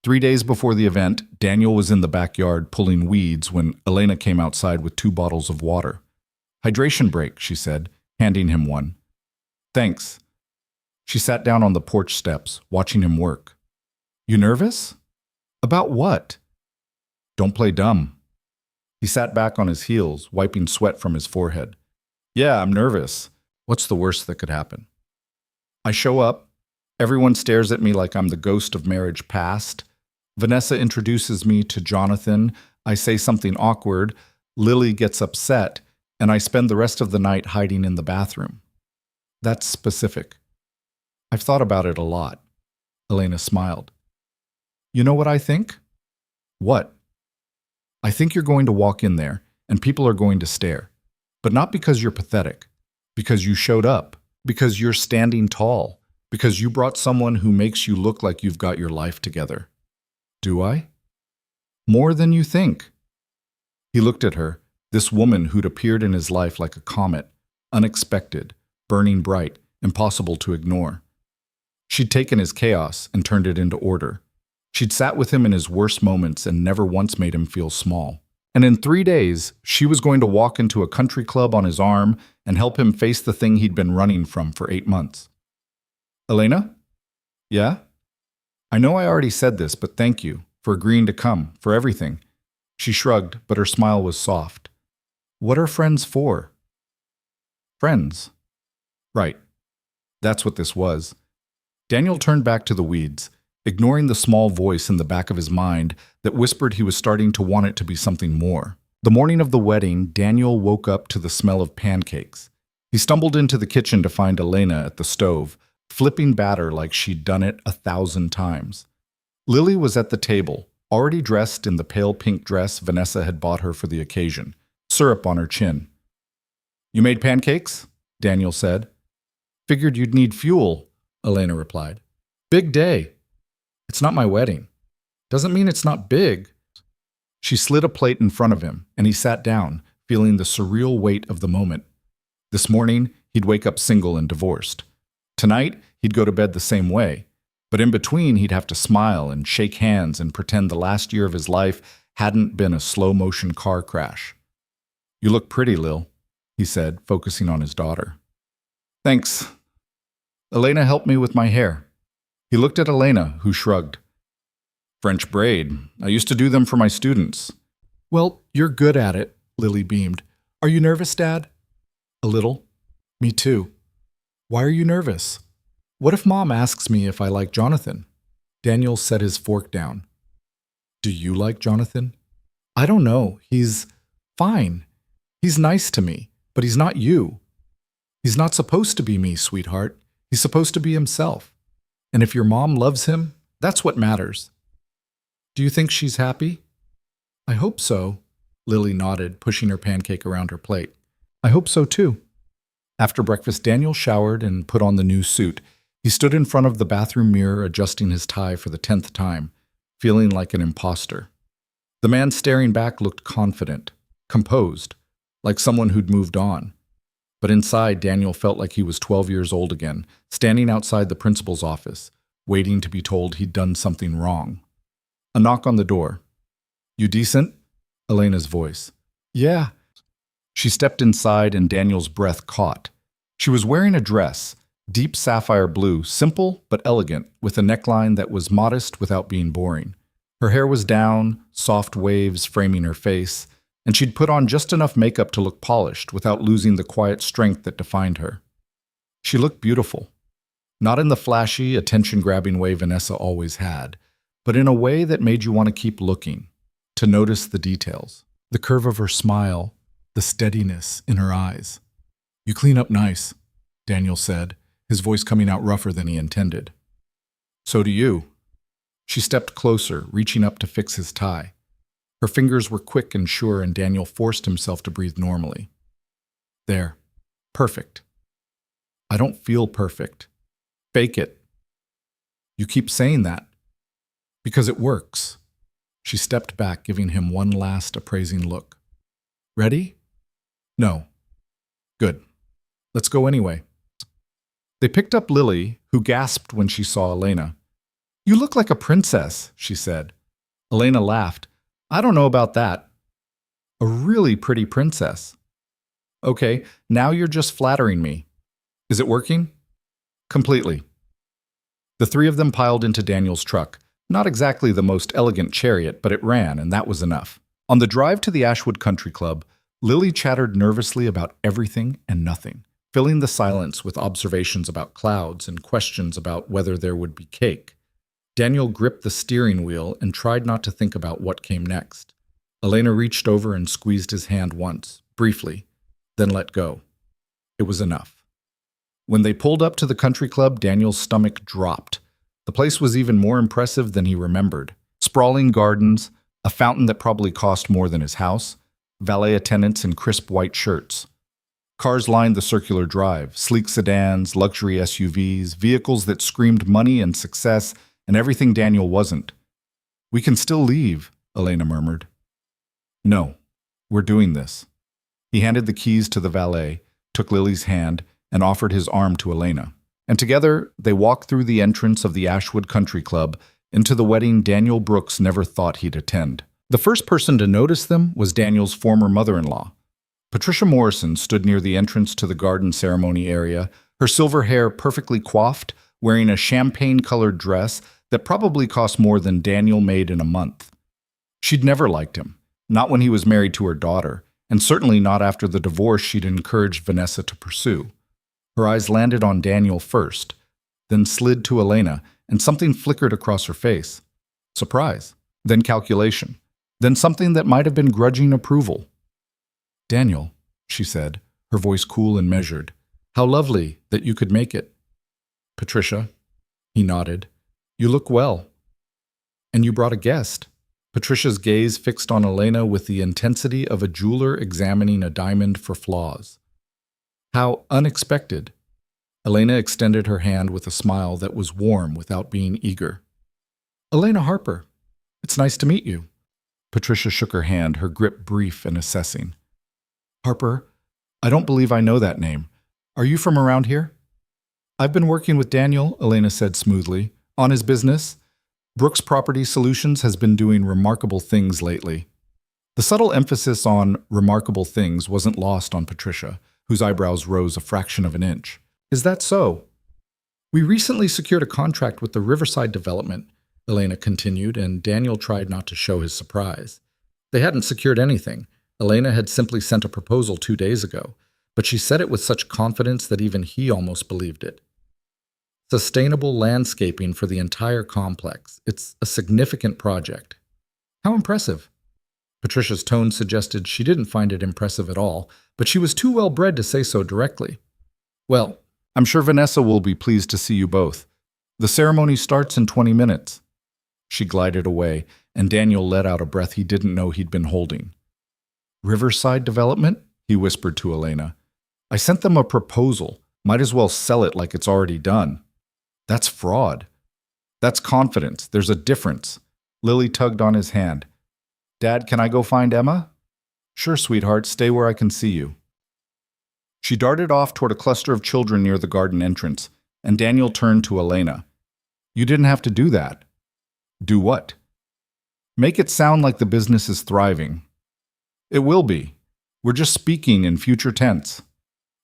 3 days before the event, Daniel was in the backyard pulling weeds when Elena came outside with 2 bottles of water. "Hydration break," she said, handing him one. "Thanks." She sat down on the porch steps, watching him work. "You nervous?" "About what?" "Don't play dumb." He sat back on his heels, wiping sweat from his forehead. "Yeah, I'm nervous. What's the worst that could happen?" "I show up. Everyone stares at me like I'm the ghost of marriage past. Vanessa introduces me to Jonathan. I say something awkward. Lily gets upset, and I spend the rest of the night hiding in the bathroom. That's specific. I've thought about it a lot. Elena smiled. You know what I think? What? I think you're going to walk in there, and people are going to stare. But not because you're pathetic. Because you showed up. Because you're standing tall. Because you brought someone who makes you look like you've got your life together. Do I? More than you think. He looked at her, this woman who'd appeared in his life like a comet, unexpected, burning bright, impossible to ignore. She'd taken his chaos and turned it into order. She'd sat with him in his worst moments and never once made him feel small. And in 3 days, she was going to walk into a country club on his arm and help him face the thing he'd been running from for 8 months. Elena? Yeah? I know I already said this, but thank you for agreeing to come, for everything. She shrugged, but her smile was soft. What are friends for? Friends. Right. That's what this was. Daniel turned back to the weeds, ignoring the small voice in the back of his mind that whispered he was starting to want it to be something more. The morning of the wedding, Daniel woke up to the smell of pancakes. He stumbled into the kitchen to find Elena at the stove, flipping batter like she'd done it 1,000 times. Lily was at the table, already dressed in the pale pink dress Vanessa had bought her for the occasion, syrup on her chin. You made pancakes? Daniel said. Figured you'd need fuel, Elena replied. Big day. It's not my wedding. Doesn't mean it's not big. She slid a plate in front of him, and he sat down, feeling the surreal weight of the moment. This morning, he'd wake up single and divorced. Tonight, he'd go to bed the same way. But in between, he'd have to smile and shake hands and pretend the last year of his life hadn't been a slow-motion car crash. You look pretty, Lil, he said, focusing on his daughter. Thanks. Elena helped me with my hair. He looked at Elena, who shrugged. French braid. I used to do them for my students. Well, you're good at it, Lily beamed. Are you nervous, Dad? A little. Me too. Why are you nervous? What if Mom asks me if I like Jonathan? Daniel set his fork down. Do you like Jonathan? I don't know. He's fine. He's nice to me, but he's not you. He's not supposed to be me, sweetheart. He's supposed to be himself. And if your mom loves him, that's what matters. Do you think she's happy? I hope so, Lily nodded, pushing her pancake around her plate. I hope so too. After breakfast, Daniel showered and put on the new suit. He stood in front of the bathroom mirror, adjusting his tie for the 10th time, feeling like an imposter. The man staring back looked confident, composed, like someone who'd moved on. But inside, Daniel felt like he was 12 years old again, standing outside the principal's office, waiting to be told he'd done something wrong. A knock on the door. You decent? Elena's voice. Yeah. She stepped inside and Daniel's breath caught. She was wearing a dress, deep sapphire blue, simple but elegant, with a neckline that was modest without being boring. Her hair was down, soft waves framing her face, and she'd put on just enough makeup to look polished without losing the quiet strength that defined her. She looked beautiful. Not in the flashy, attention-grabbing way Vanessa always had, but in a way that made you want to keep looking, to notice the details. The curve of her smile, the steadiness in her eyes. You clean up nice, Daniel said, his voice coming out rougher than he intended. So do you. She stepped closer, reaching up to fix his tie. Her fingers were quick and sure, and Daniel forced himself to breathe normally. There. Perfect. I don't feel perfect. Fake it. You keep saying that. Because it works. She stepped back, giving him one last appraising look. Ready? No. Good. Let's go anyway. They picked up Lily, who gasped when she saw Elena. You look like a princess, she said. Elena laughed. I don't know about that. A really pretty princess. Okay, now you're just flattering me. Is it working? Completely. The three of them piled into Daniel's truck. Not exactly the most elegant chariot, but it ran, and that was enough. On the drive to the Ashwood Country Club, Lily chattered nervously about everything and nothing, filling the silence with observations about clouds and questions about whether there would be cake. Daniel gripped the steering wheel and tried not to think about what came next. Elena reached over and squeezed his hand once, briefly, then let go. It was enough. When they pulled up to the country club, Daniel's stomach dropped. The place was even more impressive than he remembered. Sprawling gardens, a fountain that probably cost more than his house, valet attendants in crisp white shirts. Cars lined the circular drive, sleek sedans, luxury SUVs, vehicles that screamed money and success, and everything Daniel wasn't. "We can still leave," Elena murmured. "No, we're doing this." He handed the keys to the valet, took Lily's hand, and offered his arm to Elena. And together, they walked through the entrance of the Ashwood Country Club into the wedding Daniel Brooks never thought he'd attend. The first person to notice them was Daniel's former mother-in-law. Patricia Morrison stood near the entrance to the garden ceremony area, her silver hair perfectly coiffed, wearing a champagne-colored dress that probably cost more than Daniel made in a month. She'd never liked him, not when he was married to her daughter, and certainly not after the divorce she'd encouraged Vanessa to pursue. Her eyes landed on Daniel first, then slid to Elena, and something flickered across her face. Surprise, then calculation, then something that might have been grudging approval. "Daniel," she said, her voice cool and measured, "how lovely that you could make it." "Patricia," he nodded, "you look well. And you brought a guest." Patricia's gaze fixed on Elena with the intensity of a jeweler examining a diamond for flaws. "How unexpected." Elena extended her hand with a smile that was warm without being eager. "Elena Harper, it's nice to meet you." Patricia shook her hand, her grip brief and assessing. "Harper, I don't believe I know that name. Are you from around here?" "I've been working with Daniel," Elena said smoothly, "on his business. Brooks Property Solutions has been doing remarkable things lately." The subtle emphasis on remarkable things wasn't lost on Patricia, whose eyebrows rose a fraction of an inch. "Is that so?" "We recently secured a contract with the Riverside development," Elena continued, and Daniel tried not to show his surprise. They hadn't secured anything. Elena had simply sent a proposal 2 days ago, but she said it with such confidence that even he almost believed it. Sustainable landscaping for the entire complex. It's a significant project. "How impressive." Patricia's tone suggested she didn't find it impressive at all, but she was too well bred to say so directly. "Well, I'm sure Vanessa will be pleased to see you both. The ceremony starts in 20 minutes. She glided away, and Daniel let out a breath he didn't know he'd been holding. "Riverside Development?" he whispered to Elena. "I sent them a proposal. Might as well sell it like it's already done." "That's fraud." "That's confidence. There's a difference." Lily tugged on his hand. "Dad, can I go find Emma?" "Sure, sweetheart. Stay where I can see you." She darted off toward a cluster of children near the garden entrance, and Daniel turned to Elena. "You didn't have to do that." "Do what?" "Make it sound like the business is thriving." "It will be. We're just speaking in future tense."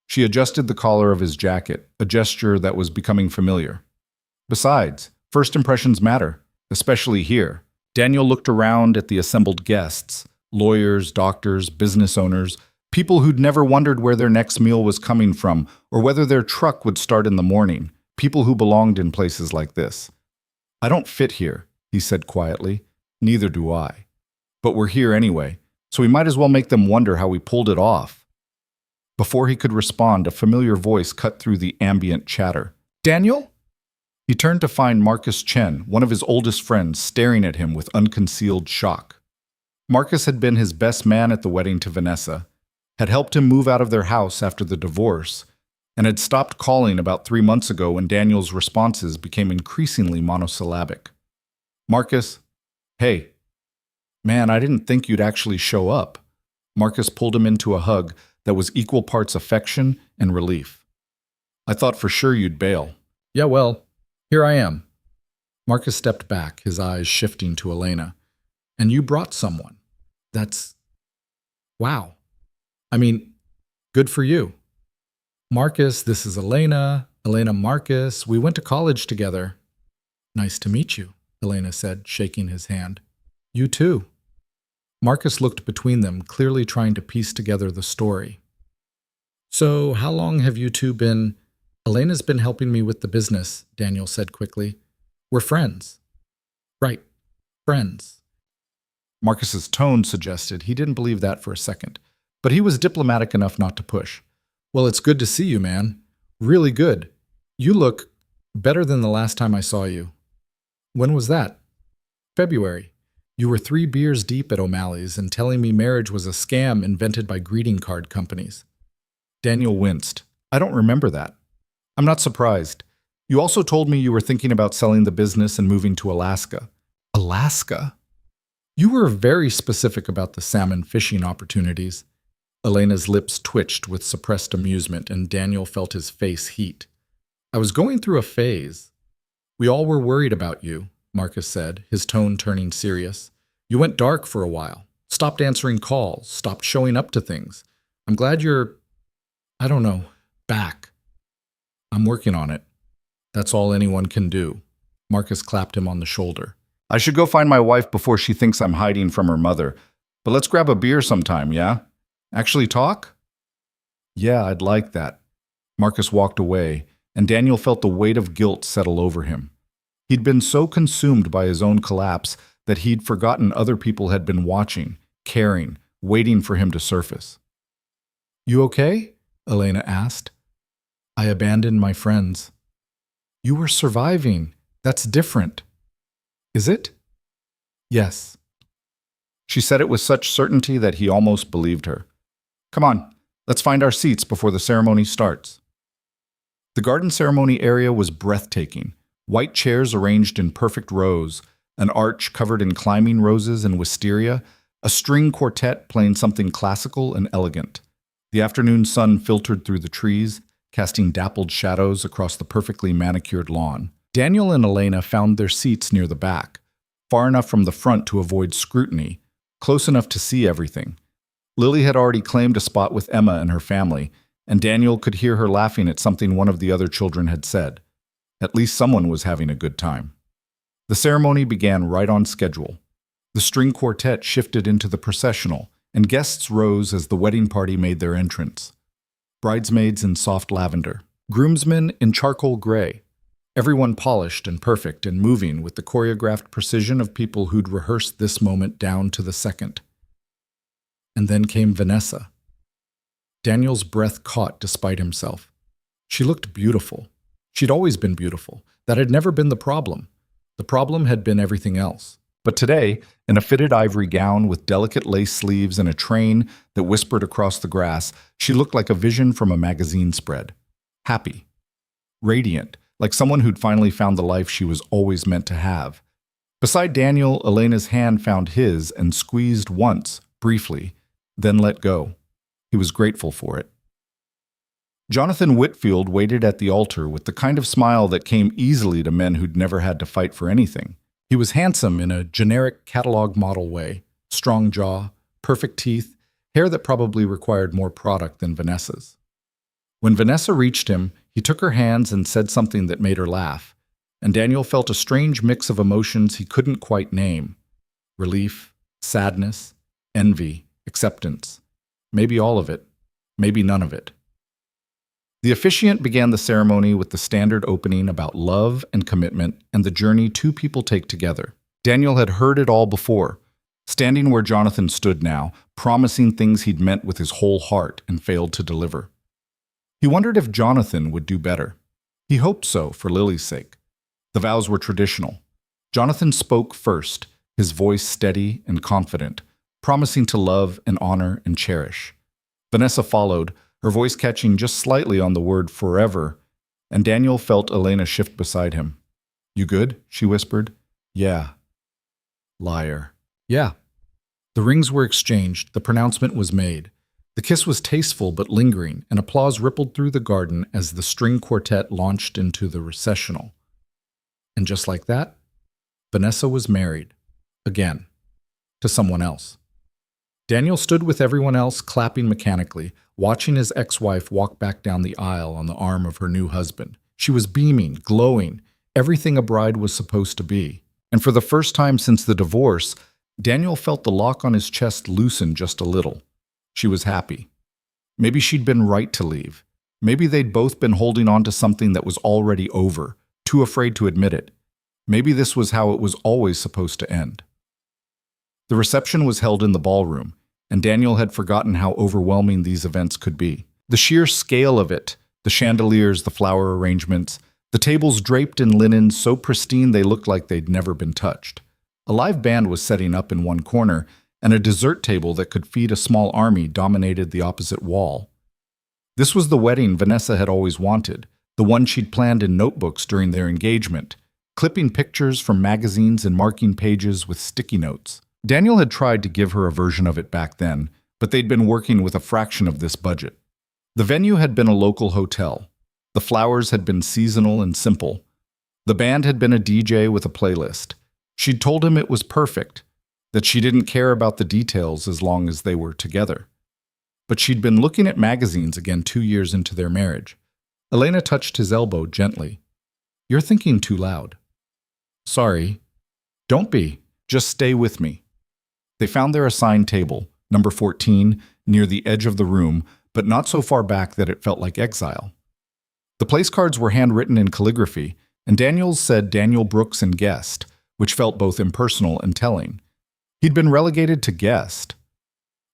She adjusted the collar of his jacket, a gesture that was becoming familiar. "Besides, first impressions matter, especially here." Daniel looked around at the assembled guests, lawyers, doctors, business owners, people who'd never wondered where their next meal was coming from or whether their truck would start in the morning, people who belonged in places like this. "I don't fit here," he said quietly. "Neither do I. But we're here anyway, so we might as well make them wonder how we pulled it off." Before he could respond, a familiar voice cut through the ambient chatter. "Daniel?" He turned to find Marcus Chen, one of his oldest friends, staring at him with unconcealed shock. Marcus had been his best man at the wedding to Vanessa, had helped him move out of their house after the divorce, and had stopped calling about 3 months ago when Daniel's responses became increasingly monosyllabic. "Marcus, hey. Man, I didn't think you'd actually show up." Marcus pulled him into a hug that was equal parts affection and relief. "I thought for sure you'd bail." "Yeah, well, here I am." Marcus stepped back, his eyes shifting to Elena. "And you brought someone. That's... wow. I mean, good for you." "Marcus, this is Elena. Elena Marcus. We went to college together." "Nice to meet you," Elena said, shaking his hand. "You too." Marcus looked between them, clearly trying to piece together the story. "So, how long have you two been—" "Elena's been helping me with the business," Daniel said quickly. "We're friends." Right. Friends. Marcus's tone suggested he didn't believe that for a second, but he was diplomatic enough not to push. Well, it's good to see you, man. Really good. You look better than the last time I saw you. When was that? February. You were 3 beers deep at O'Malley's and telling me marriage was a scam invented by greeting card companies. Daniel winced. I don't remember that. I'm not surprised. You also told me you were thinking about selling the business and moving to Alaska. Alaska? You were very specific about the salmon fishing opportunities. Elena's lips twitched with suppressed amusement, and Daniel felt his face heat. I was going through a phase. We all were worried about you, Marcus said, his tone turning serious. You went dark for a while, stopped answering calls, stopped showing up to things. I'm glad you're, back. I'm working on it. That's all anyone can do. Marcus clapped him on the shoulder. I should go find my wife before she thinks I'm hiding from her mother. But let's grab a beer sometime, yeah? Actually talk? Yeah, I'd like that. Marcus walked away, and Daniel felt the weight of guilt settle over him. He'd been so consumed by his own collapse that he'd forgotten other people had been watching, caring, waiting for him to surface. You okay? Elena asked. I abandoned my friends. You were surviving. That's different. Is it? Yes. She said it with such certainty that he almost believed her. Come on, let's find our seats before the ceremony starts. The garden ceremony area was breathtaking. White chairs arranged in perfect rows, an arch covered in climbing roses and wisteria, a string quartet playing something classical and elegant. The afternoon sun filtered through the trees, casting dappled shadows across the perfectly manicured lawn. Daniel and Elena found their seats near the back, far enough from the front to avoid scrutiny, close enough to see everything. Lily had already claimed a spot with Emma and her family, and Daniel could hear her laughing at something one of the other children had said. At least someone was having a good time. The ceremony began right on schedule. The string quartet shifted into the processional, and guests rose as the wedding party made their entrance. Bridesmaids in soft lavender, groomsmen in charcoal gray, everyone polished and perfect and moving with the choreographed precision of people who'd rehearsed this moment down to the second. And then came Vanessa. Daniel's breath caught despite himself. She looked beautiful. She'd always been beautiful. That had never been the problem. The problem had been everything else. But today, in a fitted ivory gown with delicate lace sleeves and a train that whispered across the grass, she looked like a vision from a magazine spread. Happy. Radiant, like someone who'd finally found the life she was always meant to have. Beside Daniel, Elena's hand found his and squeezed once, briefly, then let go. He was grateful for it. Jonathan Whitfield waited at the altar with the kind of smile that came easily to men who'd never had to fight for anything. He was handsome in a generic catalog model way, strong jaw, perfect teeth, hair that probably required more product than Vanessa's. When Vanessa reached him, he took her hands and said something that made her laugh, and Daniel felt a strange mix of emotions he couldn't quite name. Relief, sadness, envy, acceptance. Maybe all of it, maybe none of it. The officiant began the ceremony with the standard opening about love and commitment and the journey two people take together. Daniel had heard it all before, standing where Jonathan stood now, promising things he'd meant with his whole heart and failed to deliver. He wondered if Jonathan would do better. He hoped so for Lily's sake. The vows were traditional. Jonathan spoke first, his voice steady and confident, promising to love and honor and cherish. Vanessa followed, her voice catching just slightly on the word forever, and Daniel felt Elena shift beside him. You good? She whispered. Yeah. Liar. Yeah. The rings were exchanged, the pronouncement was made. The kiss was tasteful but lingering, and applause rippled through the garden as the string quartet launched into the recessional. And just like that, Vanessa was married. Again. To someone else. Daniel stood with everyone else clapping mechanically, watching his ex-wife walk back down the aisle on the arm of her new husband. She was beaming, glowing, everything a bride was supposed to be. And for the first time since the divorce, Daniel felt the lock on his chest loosen just a little. She was happy. Maybe she'd been right to leave. Maybe they'd both been holding on to something that was already over, too afraid to admit it. Maybe this was how it was always supposed to end. The reception was held in the ballroom, and Daniel had forgotten how overwhelming these events could be. The sheer scale of it, the chandeliers, the flower arrangements, the tables draped in linen so pristine they looked like they'd never been touched. A live band was setting up in one corner, and a dessert table that could feed a small army dominated the opposite wall. This was the wedding Vanessa had always wanted, the one she'd planned in notebooks during their engagement, clipping pictures from magazines and marking pages with sticky notes. Daniel had tried to give her a version of it back then, but they'd been working with a fraction of this budget. The venue had been a local hotel. The flowers had been seasonal and simple. The band had been a DJ with a playlist. She'd told him it was perfect, that she didn't care about the details as long as they were together. But she'd been looking at magazines again 2 years into their marriage. Elena touched his elbow gently. "You're thinking too loud." "Sorry." "Don't be. Just stay with me." They found their assigned table, number 14, near the edge of the room, but not so far back that it felt like exile. The place cards were handwritten in calligraphy, and Daniel's said Daniel Brooks and Guest, which felt both impersonal and telling. He'd been relegated to guest.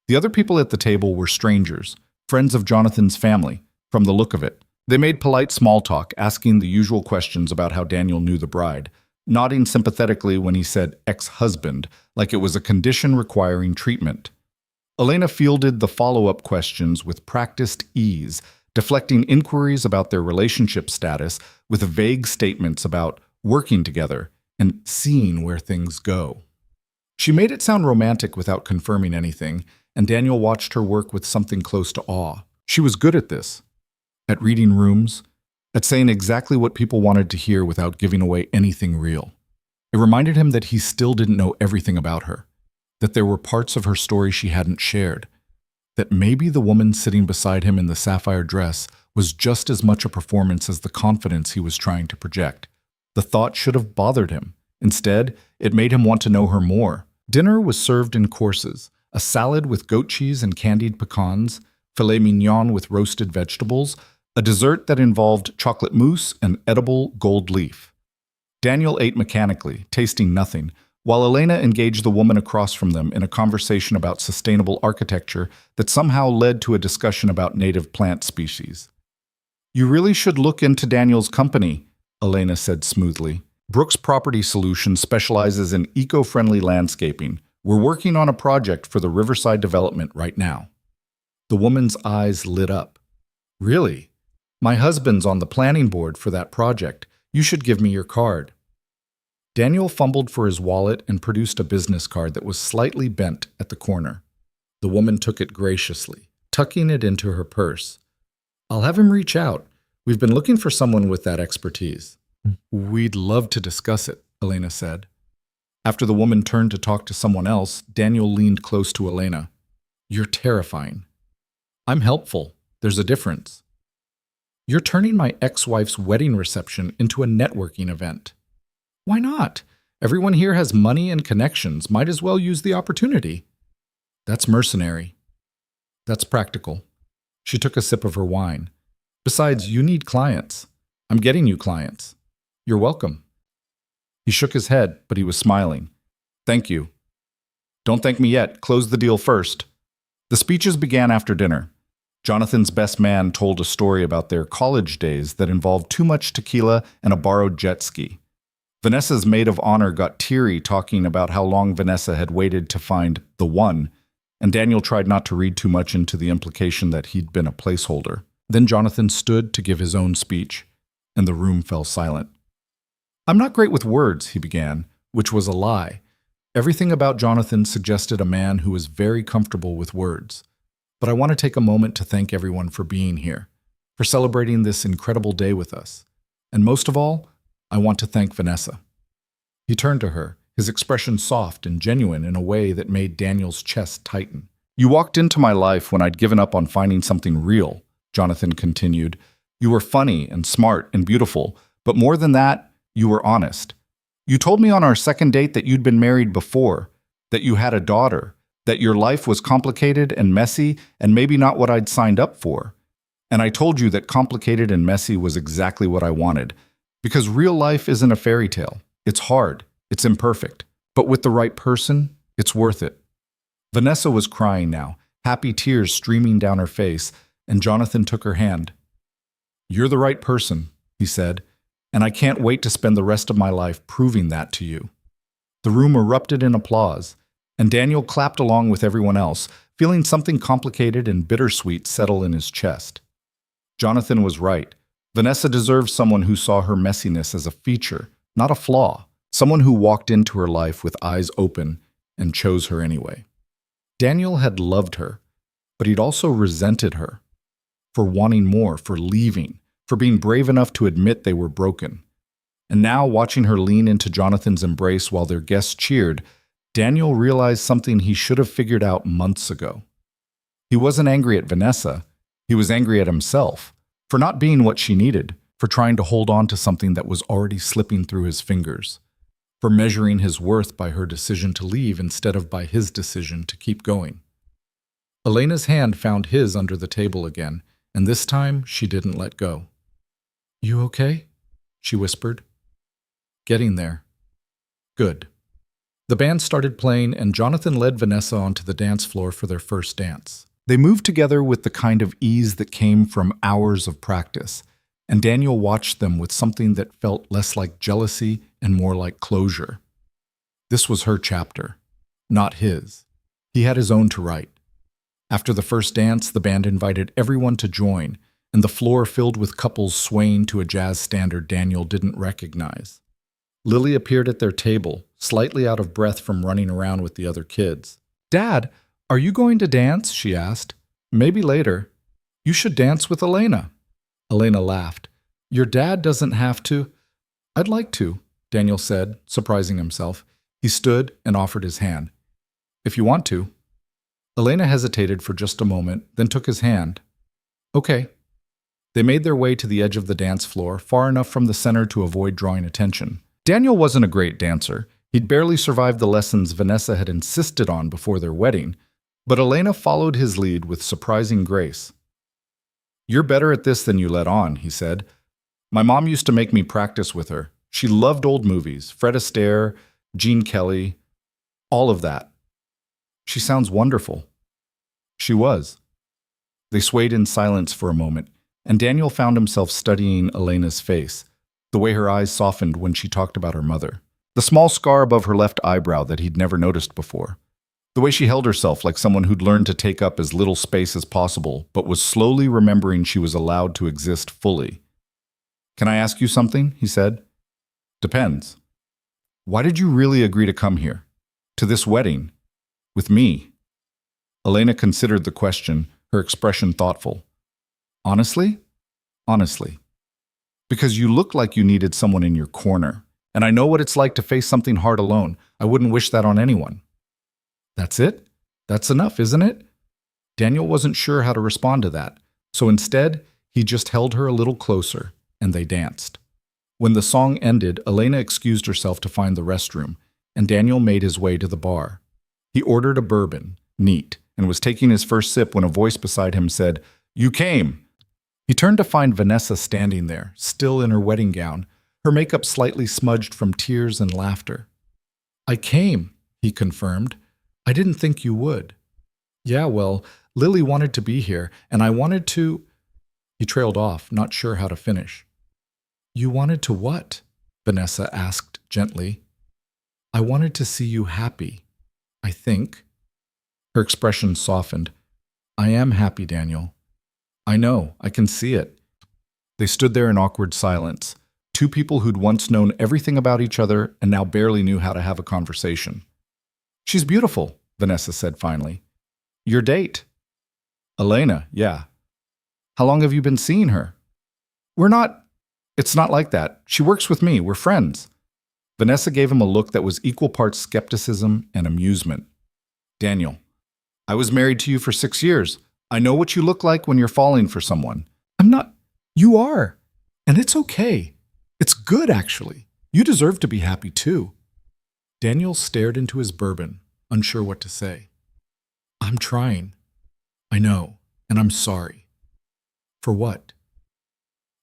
The other people at the table were strangers, friends of Jonathan's family, from the look of it. They made polite small talk, asking the usual questions about how Daniel knew the bride, nodding sympathetically when he said ex-husband, like it was a condition requiring treatment. Elena fielded the follow-up questions with practiced ease, deflecting inquiries about their relationship status with vague statements about working together and seeing where things go. She made it sound romantic without confirming anything, and Daniel watched her work with something close to awe. She was good at this, at reading rooms, at saying exactly what people wanted to hear without giving away anything real. It reminded him that he still didn't know everything about her, that there were parts of her story she hadn't shared, that maybe the woman sitting beside him in the sapphire dress was just as much a performance as the confidence he was trying to project. The thought should have bothered him. Instead, it made him want to know her more. Dinner was served in courses, a salad with goat cheese and candied pecans, filet mignon with roasted vegetables, a dessert that involved chocolate mousse and edible gold leaf. Daniel ate mechanically, tasting nothing, while Elena engaged the woman across from them in a conversation about sustainable architecture that somehow led to a discussion about native plant species. "You really should look into Daniel's company," Elena said smoothly. "Brooks Property Solutions specializes in eco-friendly landscaping. We're working on a project for the Riverside development right now." The woman's eyes lit up. "Really? My husband's on the planning board for that project. You should give me your card." Daniel fumbled for his wallet and produced a business card that was slightly bent at the corner. The woman took it graciously, tucking it into her purse. "I'll have him reach out. We've been looking for someone with that expertise." "We'd love to discuss it," Elena said. After the woman turned to talk to someone else, Daniel leaned close to Elena. "You're terrifying." "I'm helpful. There's a difference." "You're turning my ex-wife's wedding reception into a networking event." "Why not? Everyone here has money and connections. Might as well use the opportunity." "That's mercenary." "That's practical." She took a sip of her wine. "Besides, you need clients. I'm getting you clients. You're welcome." He shook his head, but he was smiling. "Thank you." "Don't thank me yet. Close the deal first." The speeches began after dinner. Jonathan's best man told a story about their college days that involved too much tequila and a borrowed jet ski. Vanessa's maid of honor got teary talking about how long Vanessa had waited to find the one, and Daniel tried not to read too much into the implication that he'd been a placeholder. Then Jonathan stood to give his own speech, and the room fell silent. "I'm not great with words," he began, which was a lie. Everything about Jonathan suggested a man who was very comfortable with words. But I want to take a moment to thank everyone for being here, for celebrating this incredible day with us. And most of all, I want to thank Vanessa. He turned to her, his expression soft and genuine in a way that made Daniel's chest tighten. "You walked into my life when I'd given up on finding something real," Jonathan continued. "You were funny and smart and beautiful, but more than that, you were honest. You told me on our second date that you'd been married before, that you had a daughter, that your life was complicated and messy and maybe not what I'd signed up for. And I told you that complicated and messy was exactly what I wanted, because real life isn't a fairy tale. It's hard, it's imperfect, but with the right person, it's worth it. Vanessa was crying now, happy tears streaming down her face, and Jonathan took her hand. "You're the right person," he said, "and I can't wait to spend the rest of my life proving that to you." The room erupted in applause, and Daniel clapped along with everyone else, feeling something complicated and bittersweet settle in his chest. Jonathan was right. Vanessa deserved someone who saw her messiness as a feature, not a flaw, someone who walked into her life with eyes open and chose her anyway. Daniel had loved her, but he'd also resented her for wanting more, for leaving, for being brave enough to admit they were broken. And now, watching her lean into Jonathan's embrace while their guests cheered, Daniel realized something he should have figured out months ago. He wasn't angry at Vanessa, he was angry at himself, for not being what she needed, for trying to hold on to something that was already slipping through his fingers, for measuring his worth by her decision to leave instead of by his decision to keep going. Elena's hand found his under the table again, and this time she didn't let go. "You okay?" she whispered. "Getting there." "Good." The band started playing, and Jonathan led Vanessa onto the dance floor for their first dance. They moved together with the kind of ease that came from hours of practice, and Daniel watched them with something that felt less like jealousy and more like closure. This was her chapter, not his. He had his own to write. After the first dance, the band invited everyone to join, and the floor filled with couples swaying to a jazz standard Daniel didn't recognize. Lily appeared at their table, slightly out of breath from running around with the other kids. "Dad, are you going to dance?" she asked. "Maybe later. You should dance with Elena." Elena laughed. "Your dad doesn't have to." "I'd like to," Daniel said, surprising himself. He stood and offered his hand. "If you want to." Elena hesitated for just a moment, then took his hand. "Okay." They made their way to the edge of the dance floor, far enough from the center to avoid drawing attention. Daniel wasn't a great dancer. He'd barely survived the lessons Vanessa had insisted on before their wedding, but Elena followed his lead with surprising grace. "You're better at this than you let on," he said. "My mom used to make me practice with her. She loved old movies, Fred Astaire, Gene Kelly, all of that. She sounds wonderful." She was. They swayed in silence for a moment, and Daniel found himself studying Elena's face, the way her eyes softened when she talked about her mother, the small scar above her left eyebrow that he'd never noticed before, the way she held herself like someone who'd learned to take up as little space as possible, but was slowly remembering she was allowed to exist fully. "Can I ask you something?" he said. "Depends. Why did you really agree to come here? To this wedding? With me?" Elena considered the question, her expression thoughtful. "Honestly? Honestly. Because you look like you needed someone in your corner, and I know what it's like to face something hard alone. I wouldn't wish that on anyone." "That's it? That's enough, isn't it?" Daniel wasn't sure how to respond to that, so instead, he just held her a little closer, and they danced. When the song ended, Elena excused herself to find the restroom, and Daniel made his way to the bar. He ordered a bourbon, neat, and was taking his first sip when a voice beside him said, "You came!" He turned to find Vanessa standing there, still in her wedding gown, her makeup slightly smudged from tears and laughter. "I came," he confirmed. "I didn't think you would." "Yeah, well, Lily wanted to be here, and I wanted to—" He trailed off, not sure how to finish. "You wanted to what?" Vanessa asked gently. "I wanted to see you happy, I think." Her expression softened. "I am happy, Daniel. I know, I can see it." They stood there in awkward silence, two people who'd once known everything about each other and now barely knew how to have a conversation. "She's beautiful," Vanessa said finally. "Your date?" "Elena, yeah." "How long have you been seeing her?" It's not like that. She works with me, we're friends." Vanessa gave him a look that was equal parts skepticism and amusement. "Daniel, I was married to you for 6 years. I know what you look like when you're falling for someone." "I'm not." "You are. And it's okay. It's good, actually. You deserve to be happy, too." Daniel stared into his bourbon, unsure what to say. "I'm trying. I know, and I'm sorry." "For what?"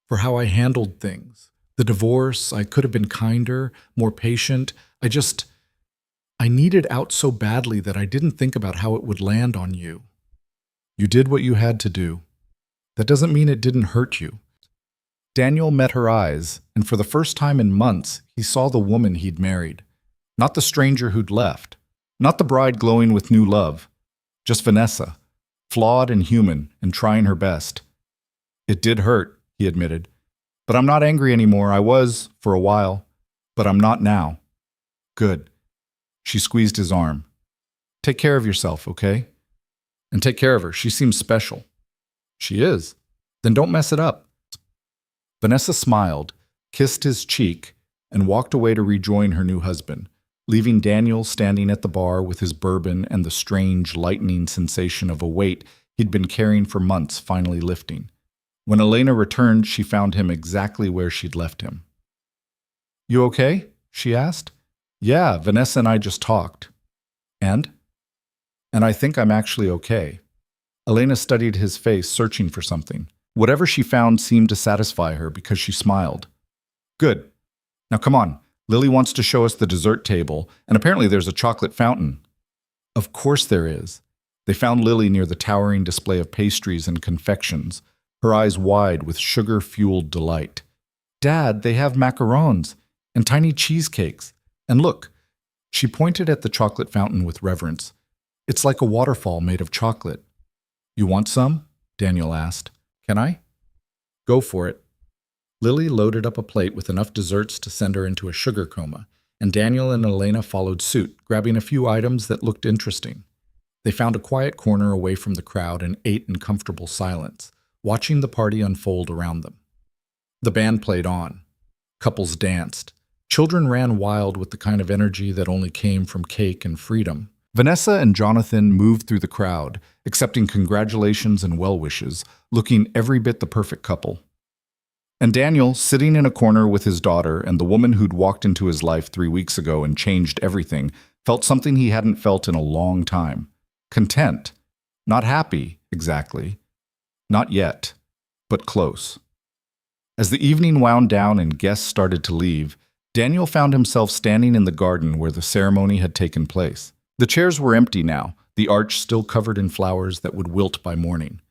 "For how I handled things. The divorce, I could have been kinder, more patient. I needed out so badly that I didn't think about how it would land on you. You did what you had to do. That doesn't mean it didn't hurt you. Daniel met her eyes, and for the first time in months, he saw the woman he'd married. Not the stranger who'd left. Not the bride glowing with new love. Just Vanessa, flawed and human and trying her best. It did hurt, he admitted. But I'm not angry anymore. I was, for a while. But I'm not now. Good. She squeezed his arm. Take care of yourself, okay? And take care of her. She seems special. She is. Then don't mess it up. Vanessa smiled, kissed his cheek, and walked away to rejoin her new husband, leaving Daniel standing at the bar with his bourbon and the strange, lightening sensation of a weight he'd been carrying for months finally lifting. When Elena returned, she found him exactly where she'd left him. You okay? She asked. Yeah, Vanessa and I just talked. And? And I think I'm actually okay. Elena studied his face, searching for something. Whatever she found seemed to satisfy her because she smiled. Good. Now come on. Lily wants to show us the dessert table, and apparently there's a chocolate fountain. Of course there is. They found Lily near the towering display of pastries and confections, her eyes wide with sugar-fueled delight. Dad, they have macarons and tiny cheesecakes. And look, she pointed at the chocolate fountain with reverence. It's like a waterfall made of chocolate. You want some? Daniel asked. Can I? Go for it. Lily loaded up a plate with enough desserts to send her into a sugar coma, and Daniel and Elena followed suit, grabbing a few items that looked interesting. They found a quiet corner away from the crowd and ate in comfortable silence, watching the party unfold around them. The band played on. Couples danced. Children ran wild with the kind of energy that only came from cake and freedom. Vanessa and Jonathan moved through the crowd, accepting congratulations and well wishes, looking every bit the perfect couple. And Daniel, sitting in a corner with his daughter and the woman who'd walked into his life 3 weeks ago and changed everything, felt something he hadn't felt in a long time. Content. Not happy, exactly. Not yet, but close. As the evening wound down and guests started to leave, Daniel found himself standing in the garden where the ceremony had taken place. The chairs were empty now, the arch still covered in flowers that would wilt by morning.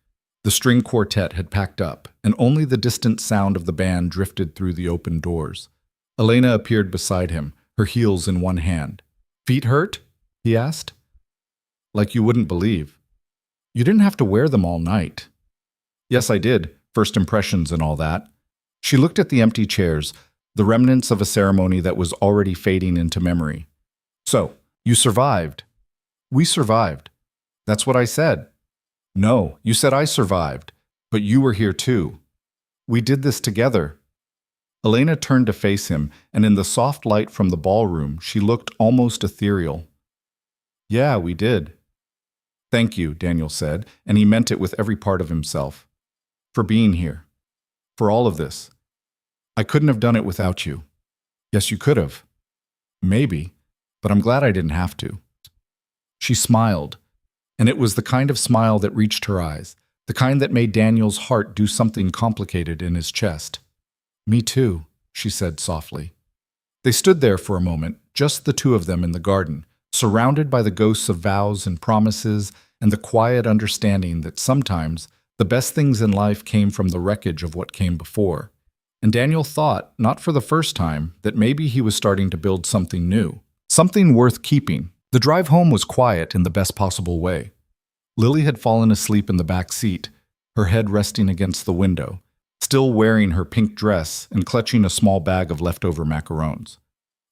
The string quartet had packed up, and only the distant sound of the band drifted through the open doors. Elena appeared beside him, her heels in one hand. Feet hurt? He asked. Like you wouldn't believe. You didn't have to wear them all night. Yes, I did. First impressions and all that. She looked at the empty chairs, the remnants of a ceremony that was already fading into memory. So, you survived. We survived. That's what I said. No, you said I survived, but you were here too. We did this together. Elena turned to face him, and in the soft light from the ballroom, she looked almost ethereal. Yeah, we did. Thank you, Daniel said, and he meant it with every part of himself. For being here. For all of this. I couldn't have done it without you. Yes, you could have. Maybe. But I'm glad I didn't have to. She smiled, and it was the kind of smile that reached her eyes, the kind that made Daniel's heart do something complicated in his chest. Me too, she said softly. They stood there for a moment, just the two of them in the garden, surrounded by the ghosts of vows and promises and the quiet understanding that sometimes the best things in life came from the wreckage of what came before. And Daniel thought, not for the first time, that maybe he was starting to build something new. Something worth keeping. The drive home was quiet in the best possible way. Lily had fallen asleep in the back seat, her head resting against the window, still wearing her pink dress and clutching a small bag of leftover macarons.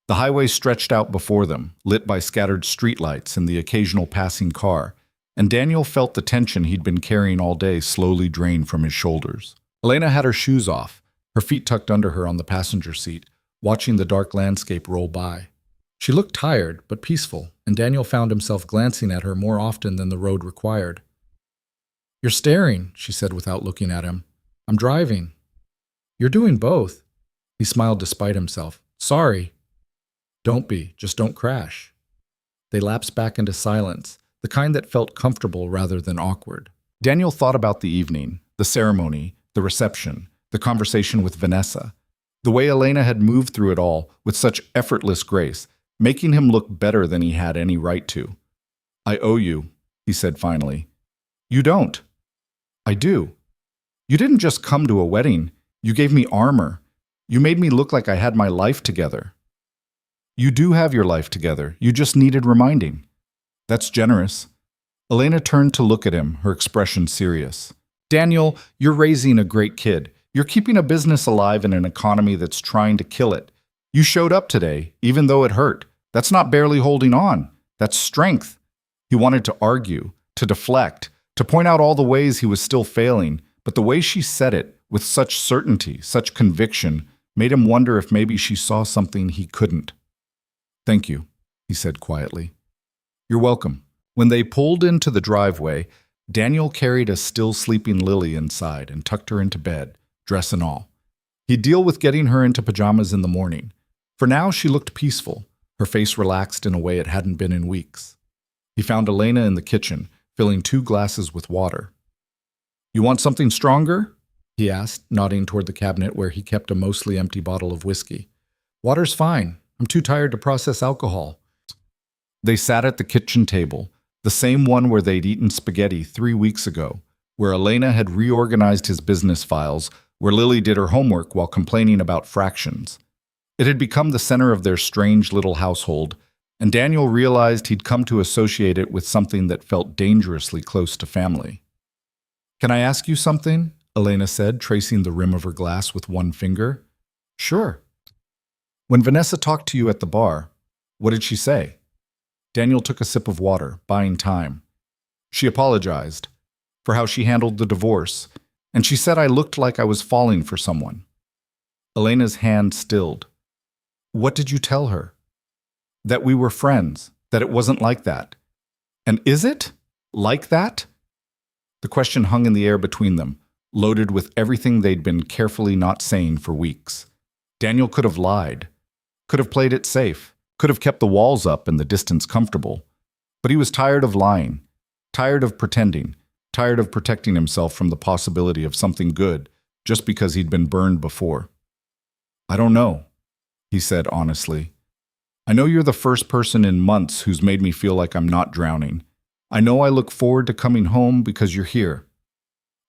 The highway stretched out before them, lit by scattered streetlights and the occasional passing car, and Daniel felt the tension he'd been carrying all day slowly drain from his shoulders. Elena had her shoes off, her feet tucked under her on the passenger seat, watching the dark landscape roll by. She looked tired, but peaceful, and Daniel found himself glancing at her more often than the road required. You're staring, she said without looking at him. I'm driving. You're doing both. He smiled despite himself. Sorry. Don't be, just don't crash. They lapsed back into silence, the kind that felt comfortable rather than awkward. Daniel thought about the evening, the ceremony, the reception, the conversation with Vanessa. The way Elena had moved through it all with such effortless grace, making him look better than he had any right to. "I owe you," he said finally. "You don't." "I do. You didn't just come to a wedding. You gave me armor. You made me look like I had my life together." "You do have your life together. You just needed reminding." "That's generous." Elena turned to look at him, her expression serious. "Daniel, you're raising a great kid. You're keeping a business alive in an economy that's trying to kill it. You showed up today, even though it hurt. That's not barely holding on. That's strength." He wanted to argue, to deflect, to point out all the ways he was still failing, but the way she said it, with such certainty, such conviction, made him wonder if maybe she saw something he couldn't. "Thank you," he said quietly. "You're welcome." When they pulled into the driveway, Daniel carried a still sleeping Lily inside and tucked her into bed, dress and all. He'd deal with getting her into pajamas in the morning. For now, she looked peaceful, her face relaxed in a way it hadn't been in weeks. He found Elena in the kitchen, filling 2 glasses with water. "You want something stronger?" he asked, nodding toward the cabinet where he kept a mostly empty bottle of whiskey. "Water's fine. I'm too tired to process alcohol." They sat at the kitchen table, the same one where they'd eaten spaghetti 3 weeks ago, where Elena had reorganized his business files, where Lily did her homework while complaining about fractions. It had become the center of their strange little household, and Daniel realized he'd come to associate it with something that felt dangerously close to family. "Can I ask you something?" Elena said, tracing the rim of her glass with one finger. "Sure." "When Vanessa talked to you at the bar, what did she say?" Daniel took a sip of water, buying time. "She apologized for how she handled the divorce, and she said I looked like I was falling for someone." Elena's hand stilled. "What did you tell her?" "That we were friends, that it wasn't like that." "And is it? Like that?" The question hung in the air between them, loaded with everything they'd been carefully not saying for weeks. Daniel could have lied, could have played it safe, could have kept the walls up and the distance comfortable. But he was tired of lying, tired of pretending, tired of protecting himself from the possibility of something good just because he'd been burned before. "I don't know," he said honestly. "I know you're the first person in months who's made me feel like I'm not drowning. I know I look forward to coming home because you're here.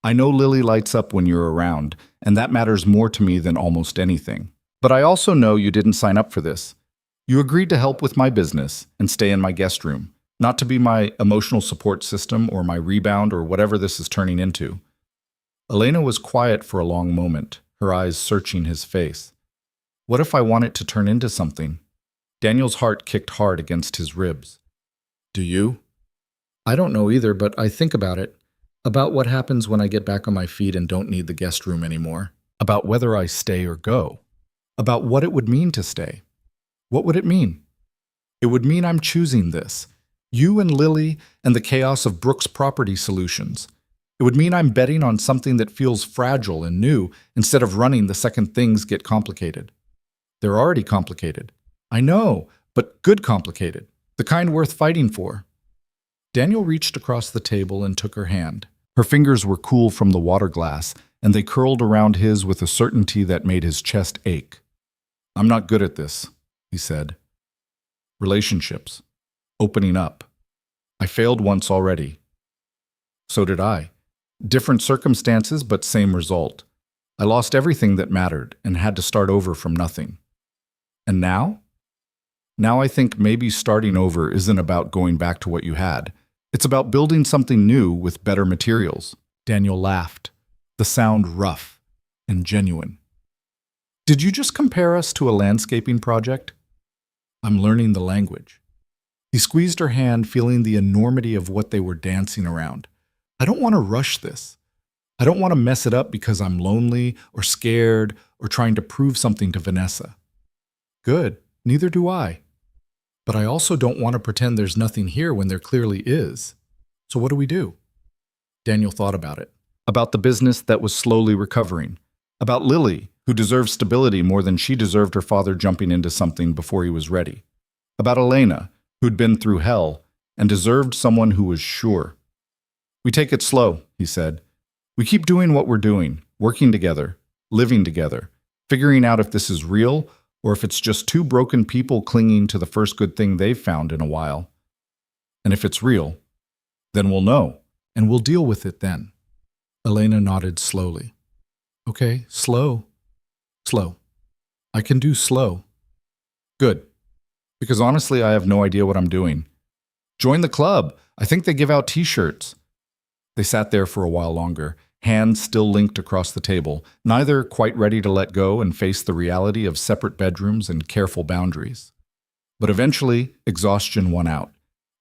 I know Lily lights up when you're around, and that matters more to me than almost anything. But I also know you didn't sign up for this. You agreed to help with my business and stay in my guest room, not to be my emotional support system or my rebound or whatever this is turning into." Elena was quiet for a long moment, her eyes searching his face. "What if I want it to turn into something?" Daniel's heart kicked hard against his ribs. "Do you?" "I don't know either, but I think about it. About what happens when I get back on my feet and don't need the guest room anymore. About whether I stay or go. About what it would mean to stay. What would it mean? It would mean I'm choosing this. You and Lily and the chaos of Brooks Property Solutions. It would mean I'm betting on something that feels fragile and new instead of running the second things get complicated. They're already complicated. I know, but good complicated. The kind worth fighting for." Daniel reached across the table and took her hand. Her fingers were cool from the water glass, and they curled around his with a certainty that made his chest ache. "I'm not good at this," he said. "Relationships. Opening up. I failed once already." "So did I. Different circumstances, but same result. I lost everything that mattered and had to start over from nothing. And now? Now I think maybe starting over isn't about going back to what you had. It's about building something new with better materials." Daniel laughed, the sound rough and genuine. "Did you just compare us to a landscaping project?" "I'm learning the language." He squeezed her hand, feeling the enormity of what they were dancing around. "I don't want to rush this. I don't want to mess it up because I'm lonely or scared or trying to prove something to Vanessa." "Good, neither do I. But I also don't want to pretend there's nothing here when there clearly is. So what do we do?" Daniel thought about it. About the business that was slowly recovering. About Lily, who deserved stability more than she deserved her father jumping into something before he was ready. About Elena, who'd been through hell and deserved someone who was sure. "We take it slow," he said. "We keep doing what we're doing, working together, living together, figuring out if this is real or if it's just two broken people clinging to the first good thing they've found in a while. And if it's real, then we'll know, and we'll deal with it then. Elena nodded slowly. Okay, slow. Slow. I can do slow. Good. Because honestly, I have no idea what I'm doing. Join the club. I think they give out t-shirts. They sat there for a while longer, hands still linked across the table, neither quite ready to let go and face the reality of separate bedrooms and careful boundaries. But eventually, exhaustion won out,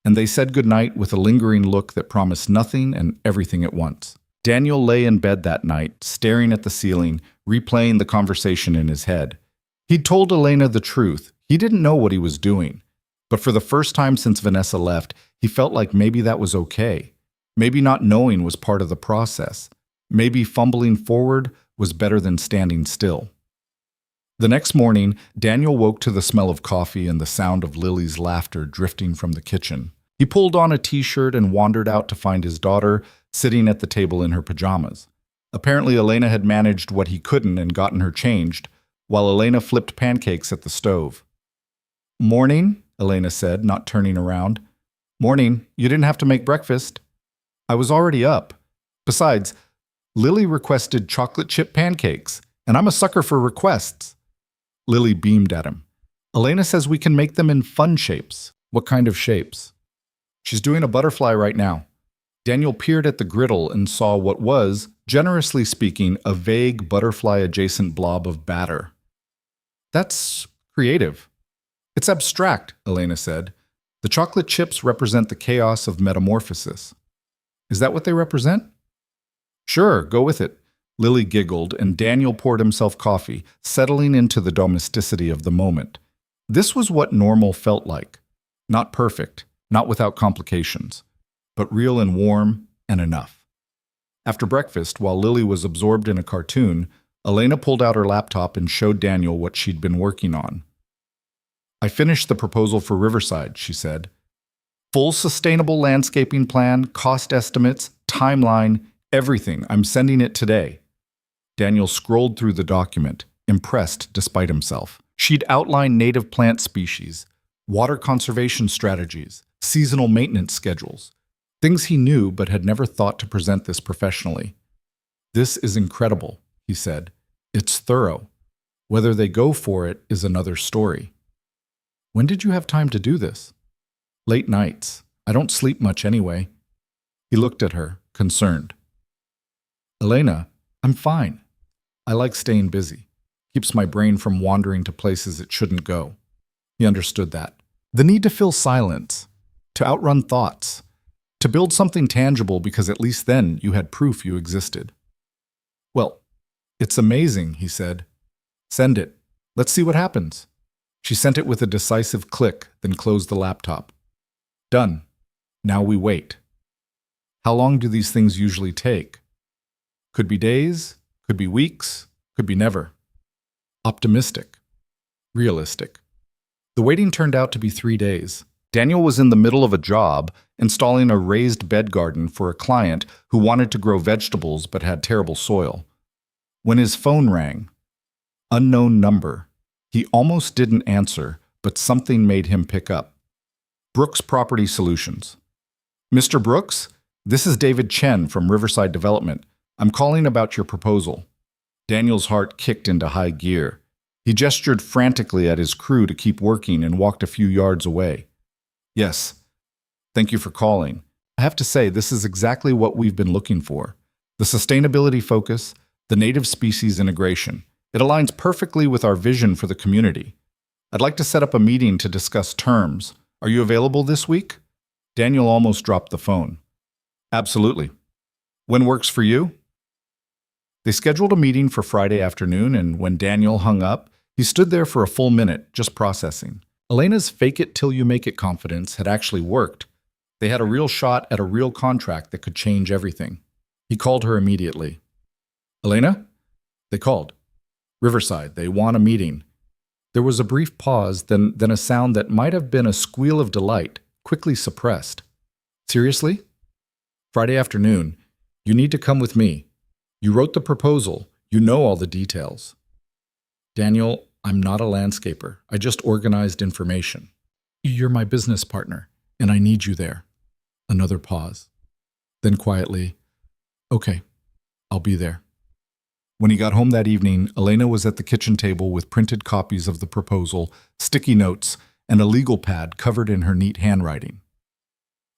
and they said goodnight with a lingering look that promised nothing and everything at once. Daniel lay in bed that night, staring at the ceiling, replaying the conversation in his head. He'd told Elena the truth. He didn't know what he was doing. But for the first time since Vanessa left, he felt like maybe that was okay. Maybe not knowing was part of the process. Maybe fumbling forward was better than standing still. The next morning, Daniel woke to the smell of coffee and the sound of Lily's laughter drifting from the kitchen. He pulled on a t-shirt and wandered out to find his daughter sitting at the table in her pajamas. Apparently, Elena had managed what he couldn't and gotten her changed, while Elena flipped pancakes at the stove. "Morning," Elena said, not turning around. "Morning. You didn't have to make breakfast." "I was already up. Besides, Lily requested chocolate chip pancakes, and I'm a sucker for requests." Lily beamed at him. "Elena says we can make them in fun shapes." "What kind of shapes?" "She's doing a butterfly right now." Daniel peered at the griddle and saw what was, generously speaking, a vague butterfly-adjacent blob of batter. "That's creative." "It's abstract," Elena said. "The chocolate chips represent the chaos of metamorphosis." "Is that what they represent?" "Sure, go with it." Lily giggled, and Daniel poured himself coffee, settling into the domesticity of the moment. This was what normal felt like. Not perfect, not without complications, but real and warm and enough. After breakfast, while Lily was absorbed in a cartoon, Elena pulled out her laptop and showed Daniel what she'd been working on. "I finished the proposal for Riverside," she said. "Full sustainable landscaping plan, cost estimates, timeline, everything. I'm sending it today." Daniel scrolled through the document, impressed despite himself. She'd outlined native plant species, water conservation strategies, seasonal maintenance schedules, things he knew but had never thought to present this professionally. "This is incredible," he said. "It's thorough. Whether they go for it is another story." "When did you have time to do this?" "Late nights. I don't sleep much anyway." He looked at her, concerned. "Elena, I'm fine. I like staying busy. Keeps my brain from wandering to places it shouldn't go." He understood that. The need to fill silence, to outrun thoughts, to build something tangible because at least then you had proof you existed. "Well, it's amazing," he said. "Send it. Let's see what happens." She sent it with a decisive click, then closed the laptop. "Done. Now we wait." How long do these things usually take? Could be days, could be weeks, could be never. Optimistic. Realistic. The waiting turned out to be 3 days. Daniel was in the middle of a job, installing a raised bed garden for a client who wanted to grow vegetables but had terrible soil. When his phone rang, unknown number, he almost didn't answer, but something made him pick up. Brooks Property Solutions. "Mr. Brooks, this is David Chen from Riverside Development. I'm calling about your proposal." Daniel's heart kicked into high gear. He gestured frantically at his crew to keep working and walked a few yards away. "Yes. Thank you for calling. I have to say, this is exactly what we've been looking for. The sustainability focus, the native species integration. It aligns perfectly with our vision for the community. I'd like to set up a meeting to discuss terms. Are you available this week?" Daniel almost dropped the phone. "Absolutely. When works for you?" They scheduled a meeting for Friday afternoon, and when Daniel hung up, he stood there for a full minute, just processing. Elena's fake-it-till-you-make-it confidence had actually worked. They had a real shot at a real contract that could change everything. He called her immediately. "Elena?" They called. "Riverside, they want a meeting." There was a brief pause, then a sound that might have been a squeal of delight, quickly suppressed. "Seriously?" "Friday afternoon. You need to come with me. You wrote the proposal. You know all the details." Daniel, I'm not a landscaper. I just organized information. You're my business partner, and I need you there. Another pause. Then quietly, okay, I'll be there. When he got home that evening, Elena was at the kitchen table with printed copies of the proposal, sticky notes, and a legal pad covered in her neat handwriting.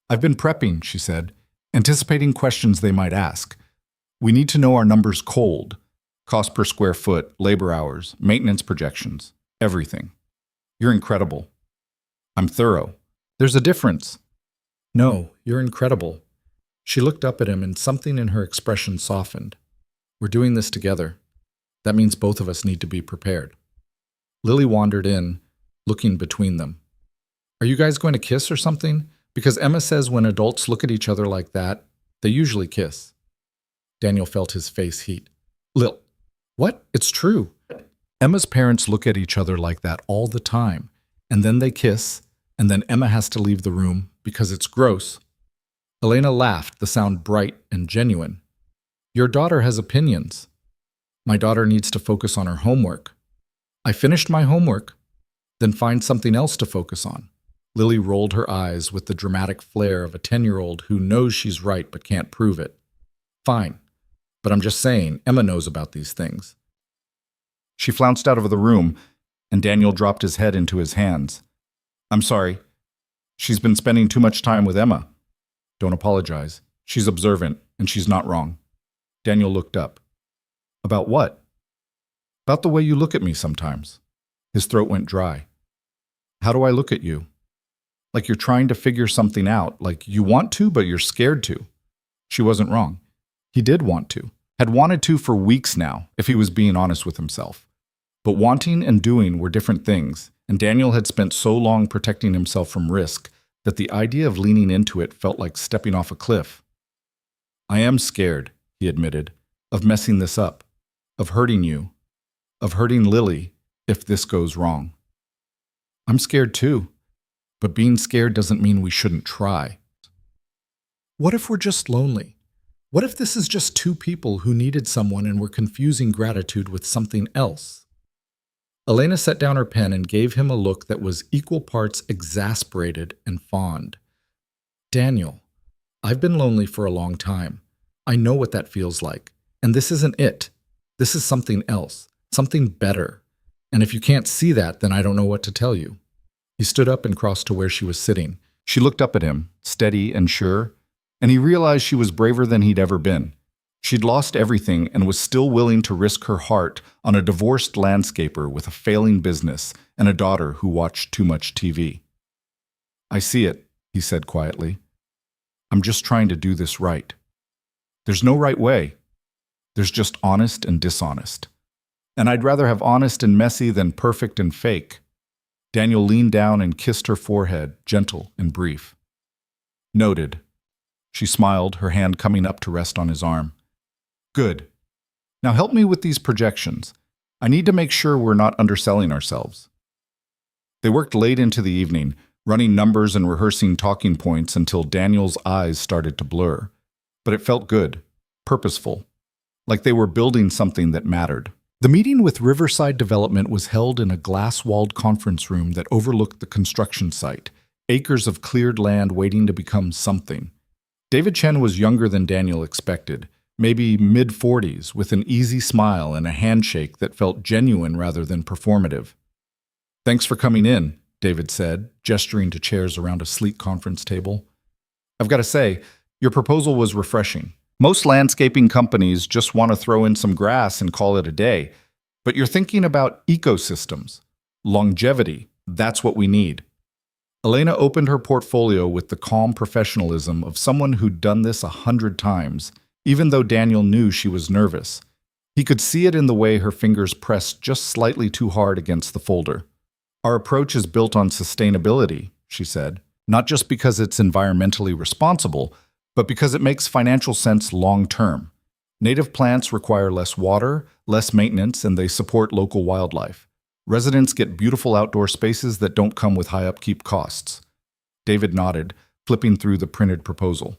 I've been prepping, she said, anticipating questions they might ask. We need to know our numbers cold. Cost per square foot, labor hours, maintenance projections, everything. You're incredible. I'm thorough. There's a difference. No, you're incredible. She looked up at him and something in her expression softened. We're doing this together. That means both of us need to be prepared. Lily wandered in, looking between them. Are you guys going to kiss or something? Because Emma says when adults look at each other like that, they usually kiss. Daniel felt his face heat. Lil, what? It's true. Emma's parents look at each other like that all the time, and then they kiss, and then Emma has to leave the room because it's gross. Elena laughed, the sound bright and genuine. Your daughter has opinions. My daughter needs to focus on her homework. I finished my homework. Then find something else to focus on. Lily rolled her eyes with the dramatic flair of a 10-year-old who knows she's right but can't prove it. Fine, but I'm just saying, Emma knows about these things. She flounced out of the room, and Daniel dropped his head into his hands. I'm sorry. She's been spending too much time with Emma. Don't apologize. She's observant, and she's not wrong. Daniel looked up. About what? About the way you look at me sometimes. His throat went dry. How do I look at you? Like you're trying to figure something out, like you want to, but you're scared to. She wasn't wrong. He did want to, had wanted to for weeks now, if he was being honest with himself. But wanting and doing were different things, and Daniel had spent so long protecting himself from risk that the idea of leaning into it felt like stepping off a cliff. I am scared, he admitted, of messing this up, of hurting you, of hurting Lily if this goes wrong. I'm scared too, but being scared doesn't mean we shouldn't try. What if we're just lonely? What if this is just two people who needed someone and were confusing gratitude with something else? Elena set down her pen and gave him a look that was equal parts exasperated and fond. Daniel, I've been lonely for a long time. I know what that feels like. And this isn't it. This is something else, something better. And if you can't see that, then I don't know what to tell you. He stood up and crossed to where she was sitting. She looked up at him, steady and sure, and he realized she was braver than he'd ever been. She'd lost everything and was still willing to risk her heart on a divorced landscaper with a failing business and a daughter who watched too much TV. I see it, he said quietly. I'm just trying to do this right. There's no right way. There's just honest and dishonest. And I'd rather have honest and messy than perfect and fake. Daniel leaned down and kissed her forehead, gentle and brief. Noted. She smiled, her hand coming up to rest on his arm. Good. Now help me with these projections. I need to make sure we're not underselling ourselves. They worked late into the evening, running numbers and rehearsing talking points until Daniel's eyes started to blur. But it felt good, purposeful, like they were building something that mattered. The meeting with Riverside Development was held in a glass-walled conference room that overlooked the construction site, acres of cleared land waiting to become something. David Chen was younger than Daniel expected, maybe mid-40s, with an easy smile and a handshake that felt genuine rather than performative. Thanks for coming in, David said, gesturing to chairs around a sleek conference table. I've got to say, your proposal was refreshing. Most landscaping companies just want to throw in some grass and call it a day. But you're thinking about ecosystems, longevity. That's what we need. Elena opened her portfolio with the calm professionalism of someone who'd done this 100 times, even though Daniel knew she was nervous. He could see it in the way her fingers pressed just slightly too hard against the folder. Our approach is built on sustainability, she said, not just because it's environmentally responsible, but because it makes financial sense long-term. Native plants require less water, less maintenance, and they support local wildlife. Residents get beautiful outdoor spaces that don't come with high upkeep costs. David nodded, flipping through the printed proposal.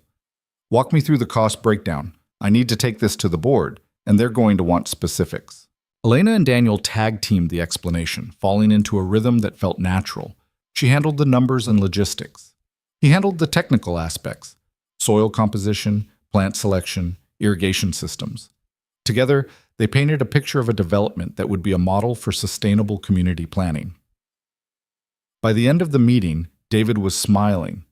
Walk me through the cost breakdown. I need to take this to the board, and they're going to want specifics. Elena and Daniel tag-teamed the explanation, falling into a rhythm that felt natural. She handled the numbers and logistics. He handled the technical aspects: soil composition, plant selection, irrigation systems. Together, they painted a picture of a development that would be a model for sustainable community planning. By the end of the meeting, David was smiling.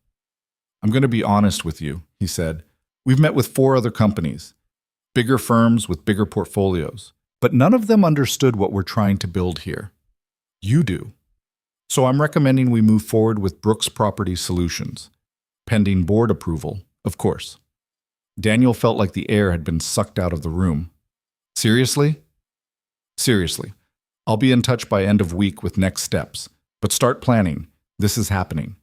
"I'm going to be honest with you," he said. "We've met with 4 other companies, bigger firms with bigger portfolios, but none of them understood what we're trying to build here. You do. So I'm recommending we move forward with Brooks Property Solutions, pending board approval, of course." Daniel felt like the air had been sucked out of the room. "Seriously?" "Seriously. I'll be in touch by end of week with next steps, but start planning. This is happening."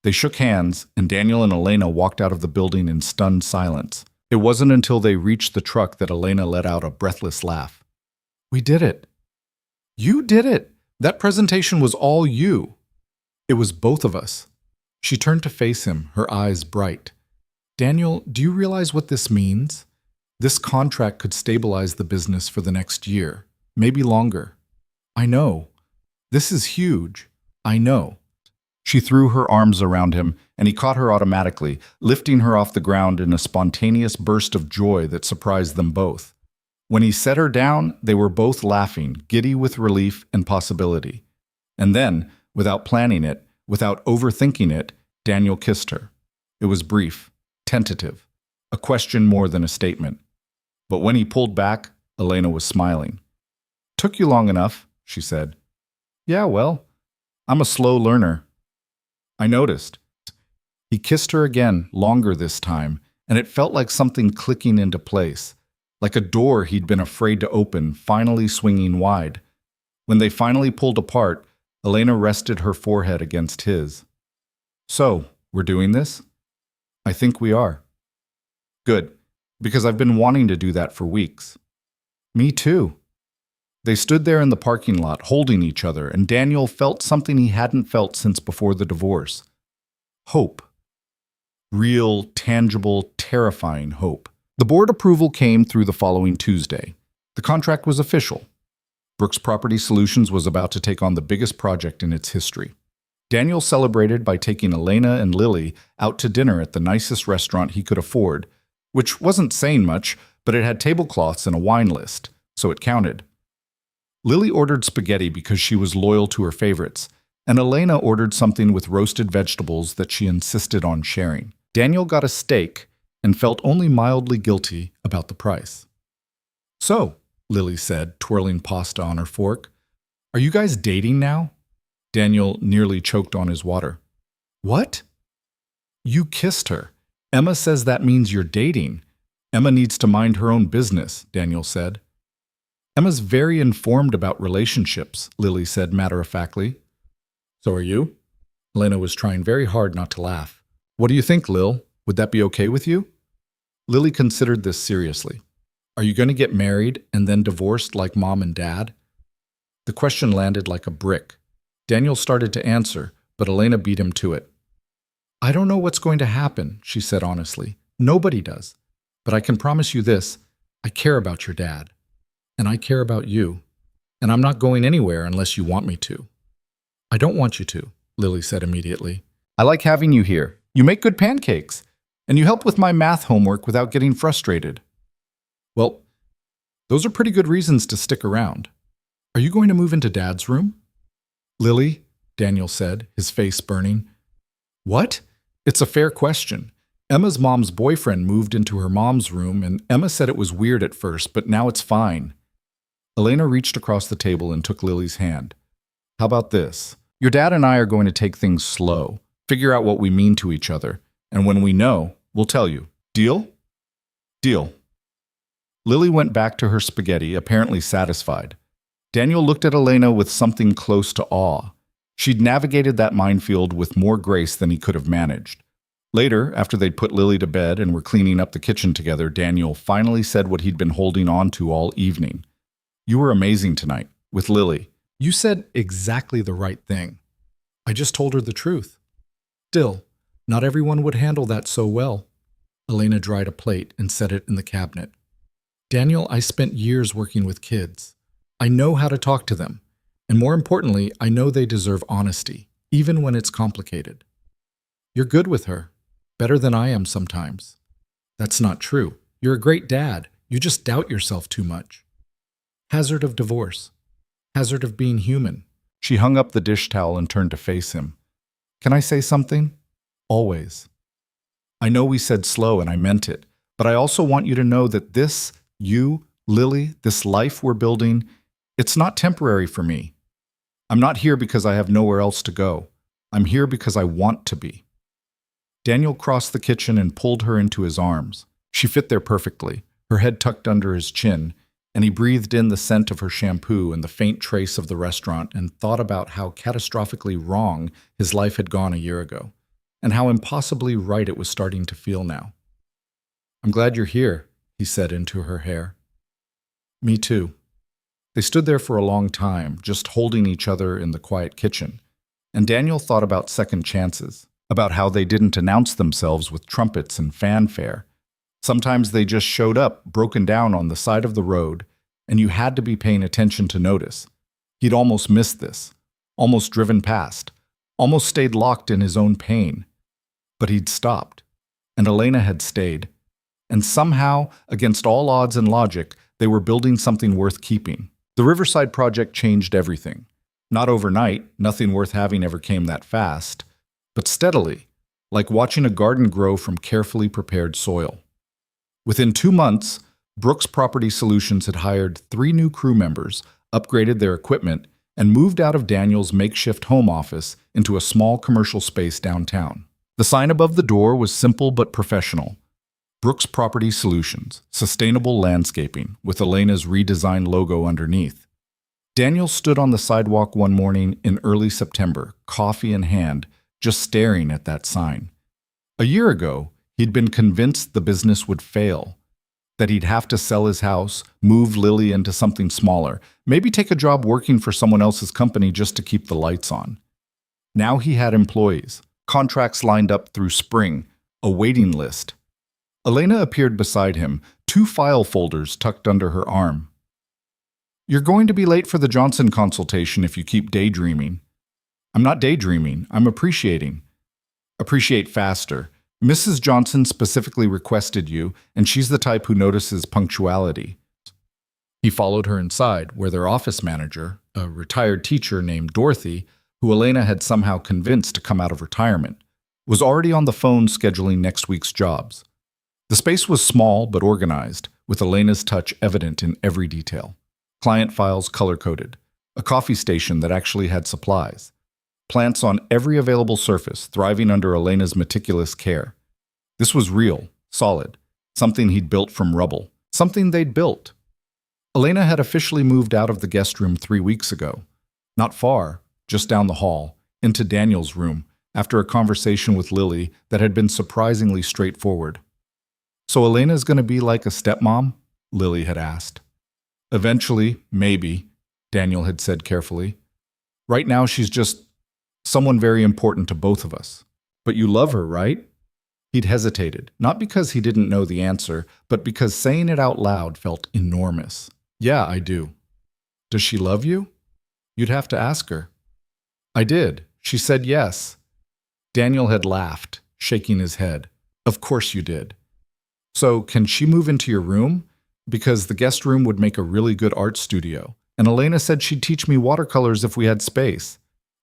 They shook hands, and Daniel and Elena walked out of the building in stunned silence. It wasn't until they reached the truck that Elena let out a breathless laugh. "We did it. You did it. That presentation was all you. It was both of us." She turned to face him, her eyes bright. "Daniel, do you realize what this means? This contract could stabilize the business for the next year, maybe longer." "I know. This is huge. I know." She threw her arms around him, and he caught her automatically, lifting her off the ground in a spontaneous burst of joy that surprised them both. When he set her down, they were both laughing, giddy with relief and possibility. And then, without planning it, without overthinking it, Daniel kissed her. It was brief, tentative, a question more than a statement. But when he pulled back, Elena was smiling. "Took you long enough," she said. "Yeah, well, I'm a slow learner." "I noticed." He kissed her again, longer this time, and it felt like something clicking into place, like a door he'd been afraid to open, finally swinging wide. When they finally pulled apart, Elena rested her forehead against his. "So, we're doing this?" "I think we are." "Good, because I've been wanting to do that for weeks." "Me too." They stood there in the parking lot, holding each other, and Daniel felt something he hadn't felt since before the divorce. Hope. Real, tangible, terrifying hope. The board approval came through the following Tuesday. The contract was official. Brooks Property Solutions was about to take on the biggest project in its history. Daniel celebrated by taking Elena and Lily out to dinner at the nicest restaurant he could afford, which wasn't saying much, but it had tablecloths and a wine list, so it counted. Lily ordered spaghetti because she was loyal to her favorites, and Elena ordered something with roasted vegetables that she insisted on sharing. Daniel got a steak and felt only mildly guilty about the price. "So," Lily said, twirling pasta on her fork, "are you guys dating now?" Daniel nearly choked on his water. "What?" "You kissed her. Emma says that means you're dating. Emma needs to mind her own business," Daniel said. "Emma's very informed about relationships," Lily said matter-of-factly. "So are you?" Elena was trying very hard not to laugh. "What do you think, Lil? Would that be okay with you?" Lily considered this seriously. "Are you going to get married and then divorced like mom and dad?" The question landed like a brick. Daniel started to answer, but Elena beat him to it. "I don't know what's going to happen," she said honestly. "Nobody does. But I can promise you this, I care about your dad. And I care about you. And I'm not going anywhere unless you want me to." "I don't want you to," Lily said immediately. "I like having you here. You make good pancakes. And you help with my math homework without getting frustrated." "Well, those are pretty good reasons to stick around. Are you going to move into Dad's room?" "Lily," Daniel said, his face burning. "What?" "It's a fair question. Emma's mom's boyfriend moved into her mom's room, and Emma said it was weird at first, but now it's fine." Elena reached across the table and took Lily's hand. "How about this? Your dad and I are going to take things slow, figure out what we mean to each other, and when we know, we'll tell you. Deal?" "Deal." Lily went back to her spaghetti, apparently satisfied. Daniel looked at Elena with something close to awe. She'd navigated that minefield with more grace than he could have managed. Later, after they'd put Lily to bed and were cleaning up the kitchen together, Daniel finally said what he'd been holding on to all evening. "You were amazing tonight, with Lily. You said exactly the right thing. I just told her the truth. Still, not everyone would handle that so well." Elena dried a plate and set it in the cabinet. "Daniel, I spent years working with kids. I know how to talk to them. And more importantly, I know they deserve honesty, even when it's complicated. You're good with her. Better than I am sometimes. That's not true. You're a great dad. You just doubt yourself too much. Hazard of divorce. Hazard of being human. She hung up the dish towel and turned to face him. Can I say something? Always. I know we said slow and I meant it, but I also want you to know that this, you, Lily, this life we're building, it's not temporary for me. I'm not here because I have nowhere else to go. I'm here because I want to be. Daniel crossed the kitchen and pulled her into his arms. She fit there perfectly, her head tucked under his chin, and he breathed in the scent of her shampoo and the faint trace of the restaurant and thought about how catastrophically wrong his life had gone a year ago, and how impossibly right it was starting to feel now. I'm glad you're here, he said into her hair. Me too. They stood there for a long time, just holding each other in the quiet kitchen, and Daniel thought about second chances, about how they didn't announce themselves with trumpets and fanfare. Sometimes they just showed up, broken down on the side of the road, and you had to be paying attention to notice. He'd almost missed this, almost driven past, almost stayed locked in his own pain. But he'd stopped, and Elena had stayed. And somehow, against all odds and logic, they were building something worth keeping. The Riverside Project changed everything. Not overnight, nothing worth having ever came that fast, but steadily, like watching a garden grow from carefully prepared soil. Within 2 months, Brooks Property Solutions had hired 3 new crew members, upgraded their equipment, and moved out of Daniel's makeshift home office into a small commercial space downtown. The sign above the door was simple but professional. Brooks Property Solutions, Sustainable Landscaping, with Elena's redesigned logo underneath. Daniel stood on the sidewalk one morning in early September, coffee in hand, just staring at that sign. A year ago, he'd been convinced the business would fail, that he'd have to sell his house, move Lily into something smaller, maybe take a job working for someone else's company just to keep the lights on. Now he had employees, contracts lined up through spring, a waiting list. Elena appeared beside him, 2 file folders tucked under her arm. You're going to be late for the Johnson consultation if you keep daydreaming. I'm not daydreaming, I'm appreciating. Appreciate faster. Mrs. Johnson specifically requested you, and she's the type who notices punctuality. He followed her inside, where their office manager, a retired teacher named Dorothy, who Elena had somehow convinced to come out of retirement, was already on the phone scheduling next week's jobs. The space was small but organized, with Elena's touch evident in every detail. Client files color-coded, a coffee station that actually had supplies, plants on every available surface, thriving under Elena's meticulous care. This was real, solid, something he'd built from rubble, something they'd built. Elena had officially moved out of the guest room 3 weeks ago, not far, just down the hall, into Daniel's room, after a conversation with Lily that had been surprisingly straightforward. So Elena's going to be like a stepmom? Lily had asked. Eventually, maybe, Daniel had said carefully. Right now she's just someone very important to both of us. But you love her, right? He'd hesitated, not because he didn't know the answer, but because saying it out loud felt enormous. Yeah, I do. Does she love you? You'd have to ask her. I did. She said yes. Daniel had laughed, shaking his head. Of course you did. So, can she move into your room? Because the guest room would make a really good art studio, and Elena said she'd teach me watercolors if we had space.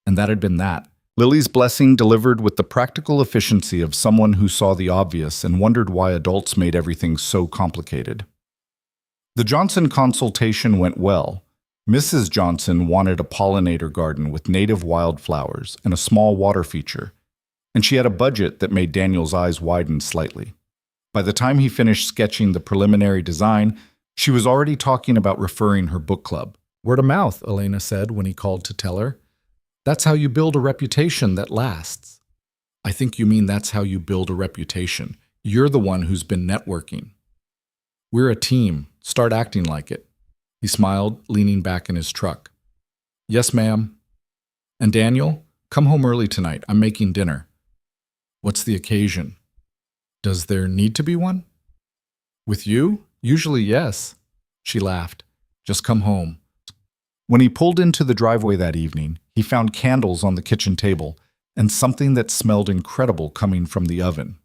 And that had been that. Lily's blessing delivered with the practical efficiency of someone who saw the obvious and wondered why adults made everything so complicated. The Johnson consultation went well. Mrs. Johnson wanted a pollinator garden with native wildflowers and a small water feature, and she had a budget that made Daniel's eyes widen slightly. By the time he finished sketching the preliminary design, she was already talking about referring her book club. Word of mouth, Elena said when he called to tell her. That's how you build a reputation that lasts. I think you mean that's how you build a reputation. You're the one who's been networking. We're a team. Start acting like it. He smiled, leaning back in his truck. Yes, ma'am. And Daniel, come home early tonight. I'm making dinner. What's the occasion? Does there need to be one? With you? Usually, yes. She laughed. Just come home. When he pulled into the driveway that evening, he found candles on the kitchen table and something that smelled incredible coming from the oven.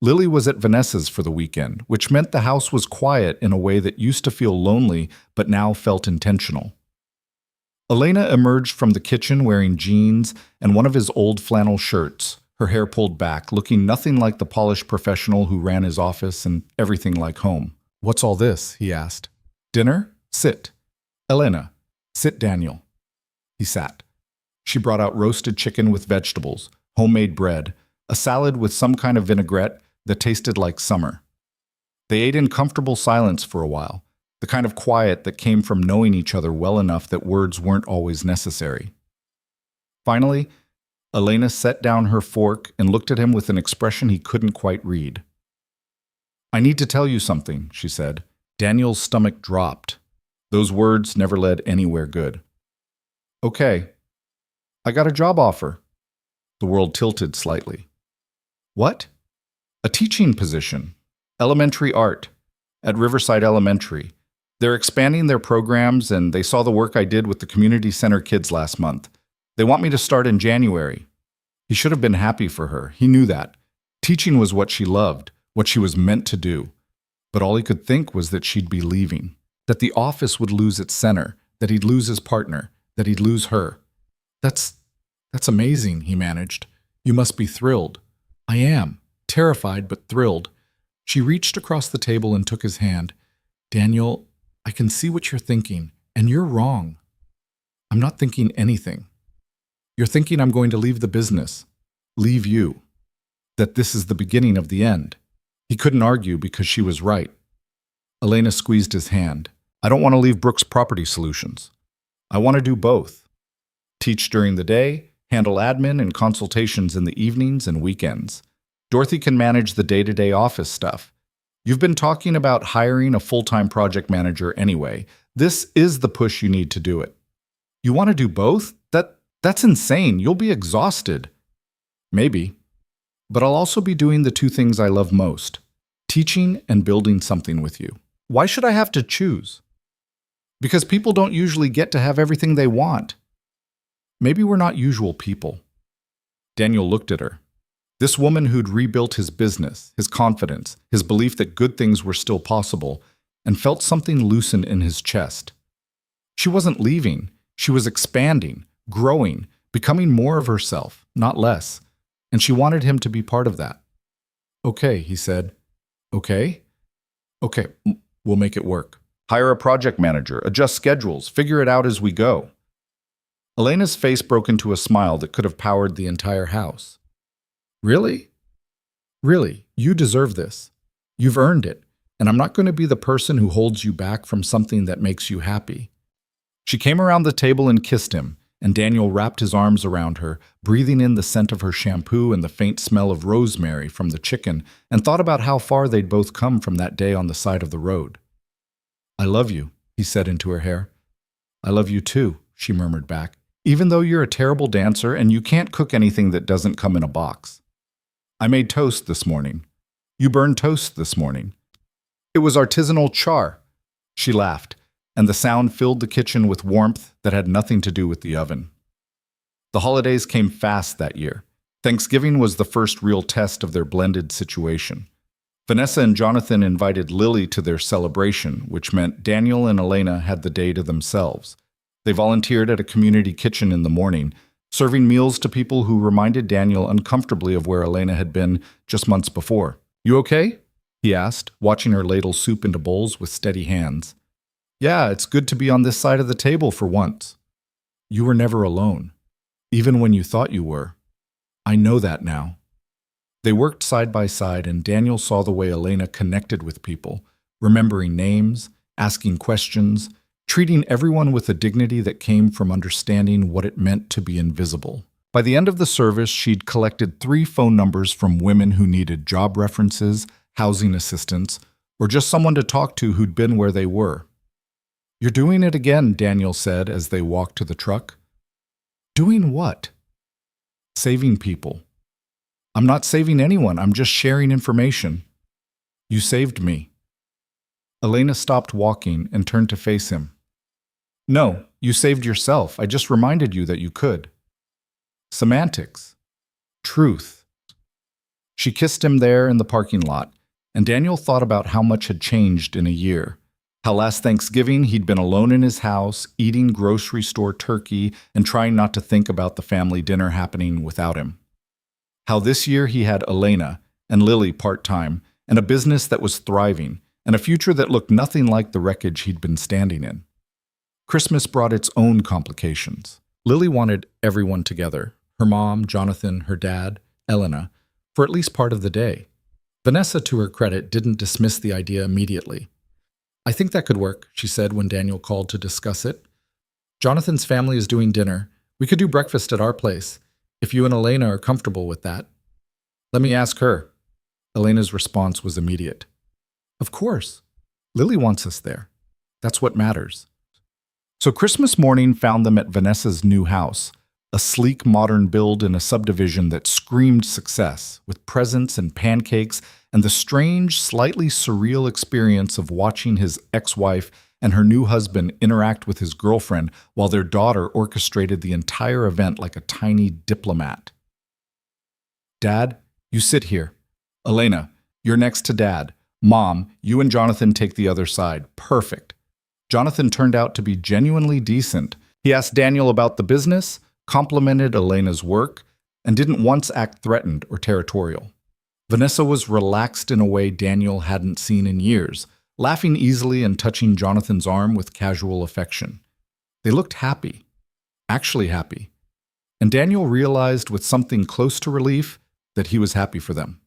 Lily was at Vanessa's for the weekend, which meant the house was quiet in a way that used to feel lonely but now felt intentional. Elena emerged from the kitchen wearing jeans and one of his old flannel shirts, her hair pulled back, looking nothing like the polished professional who ran his office and everything like home. "What's all this?" he asked. "Dinner? Sit." "Elena, sit, Daniel." He sat. She brought out roasted chicken with vegetables, homemade bread, a salad with some kind of vinaigrette that tasted like summer. They ate in comfortable silence for a while, the kind of quiet that came from knowing each other well enough that words weren't always necessary. Finally, Elena set down her fork and looked at him with an expression he couldn't quite read. "I need to tell you something," she said. Daniel's stomach dropped. Those words never led anywhere good. "Okay. I got a job offer." The world tilted slightly. "What?" "A teaching position. Elementary art. At Riverside Elementary. They're expanding their programs, and they saw the work I did with the community center kids last month. They want me to start in January." He should have been happy for her. He knew that. Teaching was what she loved, what she was meant to do. But all he could think was that she'd be leaving, that the office would lose its center, that he'd lose his partner, that he'd lose her. That's amazing," he managed. "You must be thrilled." "I am. Terrified, but thrilled." She reached across the table and took his hand. "Daniel, I can see what you're thinking, and you're wrong." "I'm not thinking anything." "You're thinking I'm going to leave the business, leave you, that this is the beginning of the end." He couldn't argue because she was right. Elena squeezed his hand. "I don't want to leave Brooks Property Solutions. I want to do both. Teach during the day, handle admin and consultations in the evenings and weekends. Dorothy can manage the day-to-day office stuff. You've been talking about hiring a full-time project manager anyway. This is the push you need to do it." "You want to do both? That's insane. You'll be exhausted." "Maybe. But I'll also be doing the two things I love most, teaching and building something with you." "Why should I have to choose?" "Because people don't usually get to have everything they want." "Maybe we're not usual people." Daniel looked at her. This woman who'd rebuilt his business, his confidence, his belief that good things were still possible, and felt something loosen in his chest. She wasn't leaving. She was expanding, growing, becoming more of herself, not less. And she wanted him to be part of that. "Okay," he said. "Okay? Okay, we'll make it work. Hire a project manager, adjust schedules, figure it out as we go." Elena's face broke into a smile that could have powered the entire house. "Really? Really, you deserve this. You've earned it, and I'm not going to be the person who holds you back from something that makes you happy." She came around the table and kissed him, and Daniel wrapped his arms around her, breathing in the scent of her shampoo and the faint smell of rosemary from the chicken, and thought about how far they'd both come from that day on the side of the road. "I love you," he said into her hair. "I love you too," she murmured back, "even though you're a terrible dancer and you can't cook anything that doesn't come in a box. I made toast this morning. You burned toast this morning. It was artisanal char." She laughed, and the sound filled the kitchen with warmth that had nothing to do with the oven. The holidays came fast that year. Thanksgiving was the first real test of their blended situation. Vanessa and Jonathan invited Lily to their celebration, which meant Daniel and Elena had the day to themselves. They volunteered at a community kitchen in the morning, serving meals to people who reminded Daniel uncomfortably of where Elena had been just months before. "You okay?" he asked, watching her ladle soup into bowls with steady hands. "Yeah, it's good to be on this side of the table for once." "You were never alone, even when you thought you were. I know that now." They worked side by side, and Daniel saw the way Elena connected with people, remembering names, asking questions, treating everyone with a dignity that came from understanding what it meant to be invisible. By the end of the service, she'd collected 3 phone numbers from women who needed job references, housing assistance, or just someone to talk to who'd been where they were. "You're doing it again," Daniel said as they walked to the truck. "Doing what?" "Saving people." "I'm not saving anyone, I'm just sharing information." "You saved me." Elena stopped walking and turned to face him. No, you saved yourself. I just reminded you that you could. Semantics. Truth. She kissed him there in the parking lot, and Daniel thought about how much had changed in a year. How last Thanksgiving he'd been alone in his house, eating grocery store turkey and trying not to think about the family dinner happening without him. How this year he had Elena and Lily part-time, and a business that was thriving, and a future that looked nothing like the wreckage he'd been standing in. Christmas brought its own complications. Lily wanted everyone together, her mom, Jonathan, her dad, Elena, for at least part of the day. Vanessa, to her credit, didn't dismiss the idea immediately. I think that could work, she said when Daniel called to discuss it. Jonathan's family is doing dinner. We could do breakfast at our place, if you and Elena are comfortable with that. Let me ask her. Elena's response was immediate. Of course. Lily wants us there. That's what matters. So Christmas morning found them at Vanessa's new house, a sleek modern build in a subdivision that screamed success, with presents and pancakes and the strange, slightly surreal experience of watching his ex-wife and her new husband interact with his girlfriend while their daughter orchestrated the entire event like a tiny diplomat. Dad, you sit here. Elena, you're next to Dad. Mom, you and Jonathan take the other side. Perfect. Jonathan turned out to be genuinely decent. He asked Daniel about the business, complimented Elena's work, and didn't once act threatened or territorial. Vanessa was relaxed in a way Daniel hadn't seen in years, laughing easily and touching Jonathan's arm with casual affection. They looked happy, actually happy, and Daniel realized with something close to relief that he was happy for them.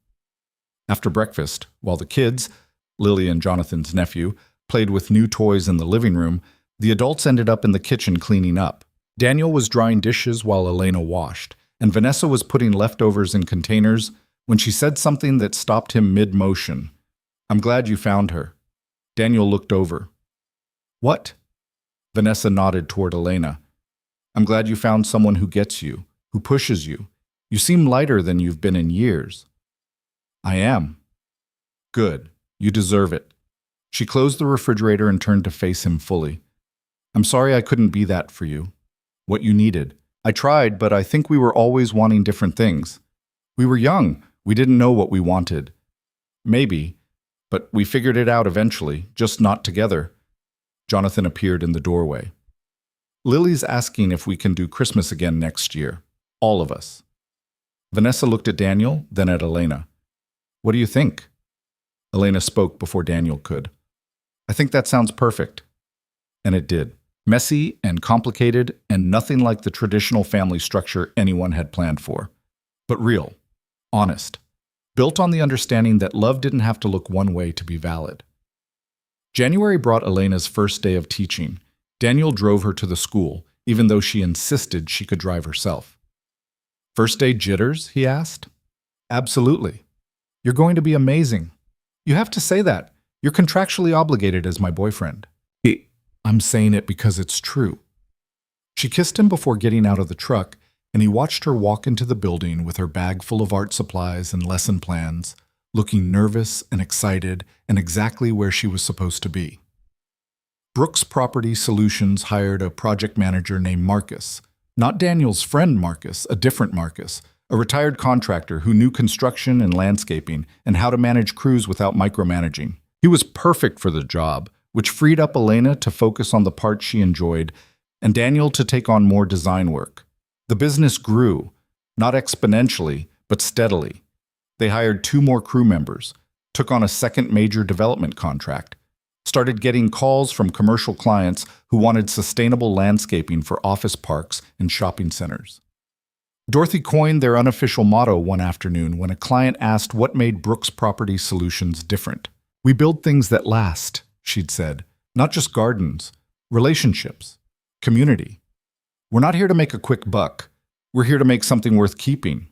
After breakfast, while the kids, Lily and Jonathan's nephew, played with new toys in the living room, the adults ended up in the kitchen cleaning up. Daniel was drying dishes while Elena washed, and Vanessa was putting leftovers in containers when she said something that stopped him mid-motion. I'm glad you found her. Daniel looked over. What? Vanessa nodded toward Elena. I'm glad you found someone who gets you, who pushes you. You seem lighter than you've been in years. I am. Good. You deserve it. She closed the refrigerator and turned to face him fully. I'm sorry I couldn't be that for you. What you needed. I tried, but I think we were always wanting different things. We were young. We didn't know what we wanted. Maybe, but we figured it out eventually, just not together. Jonathan appeared in the doorway. Lily's asking if we can do Christmas again next year. All of us. Vanessa looked at Daniel, then at Elena. What do you think? Elena spoke before Daniel could. I think that sounds perfect. And it did. Messy and complicated and nothing like the traditional family structure anyone had planned for. But real. Honest. Built on the understanding that love didn't have to look one way to be valid. January brought Elena's first day of teaching. Daniel drove her to the school, even though she insisted she could drive herself. First day jitters, he asked. Absolutely. You're going to be amazing. You have to say that. You're contractually obligated as my boyfriend. I'm saying it because it's true. She kissed him before getting out of the truck, and he watched her walk into the building with her bag full of art supplies and lesson plans, looking nervous and excited and exactly where she was supposed to be. Brooks Property Solutions hired a project manager named Marcus. Not Daniel's friend Marcus, a different Marcus, a retired contractor who knew construction and landscaping and how to manage crews without micromanaging. He was perfect for the job, which freed up Elena to focus on the parts she enjoyed and Daniel to take on more design work. The business grew, not exponentially, but steadily. They hired 2 more crew members, took on a second major development contract, started getting calls from commercial clients who wanted sustainable landscaping for office parks and shopping centers. Dorothy coined their unofficial motto one afternoon when a client asked what made Brooks Property Solutions different. We build things that last, she'd said, not just gardens, relationships, community. We're not here to make a quick buck. We're here to make something worth keeping.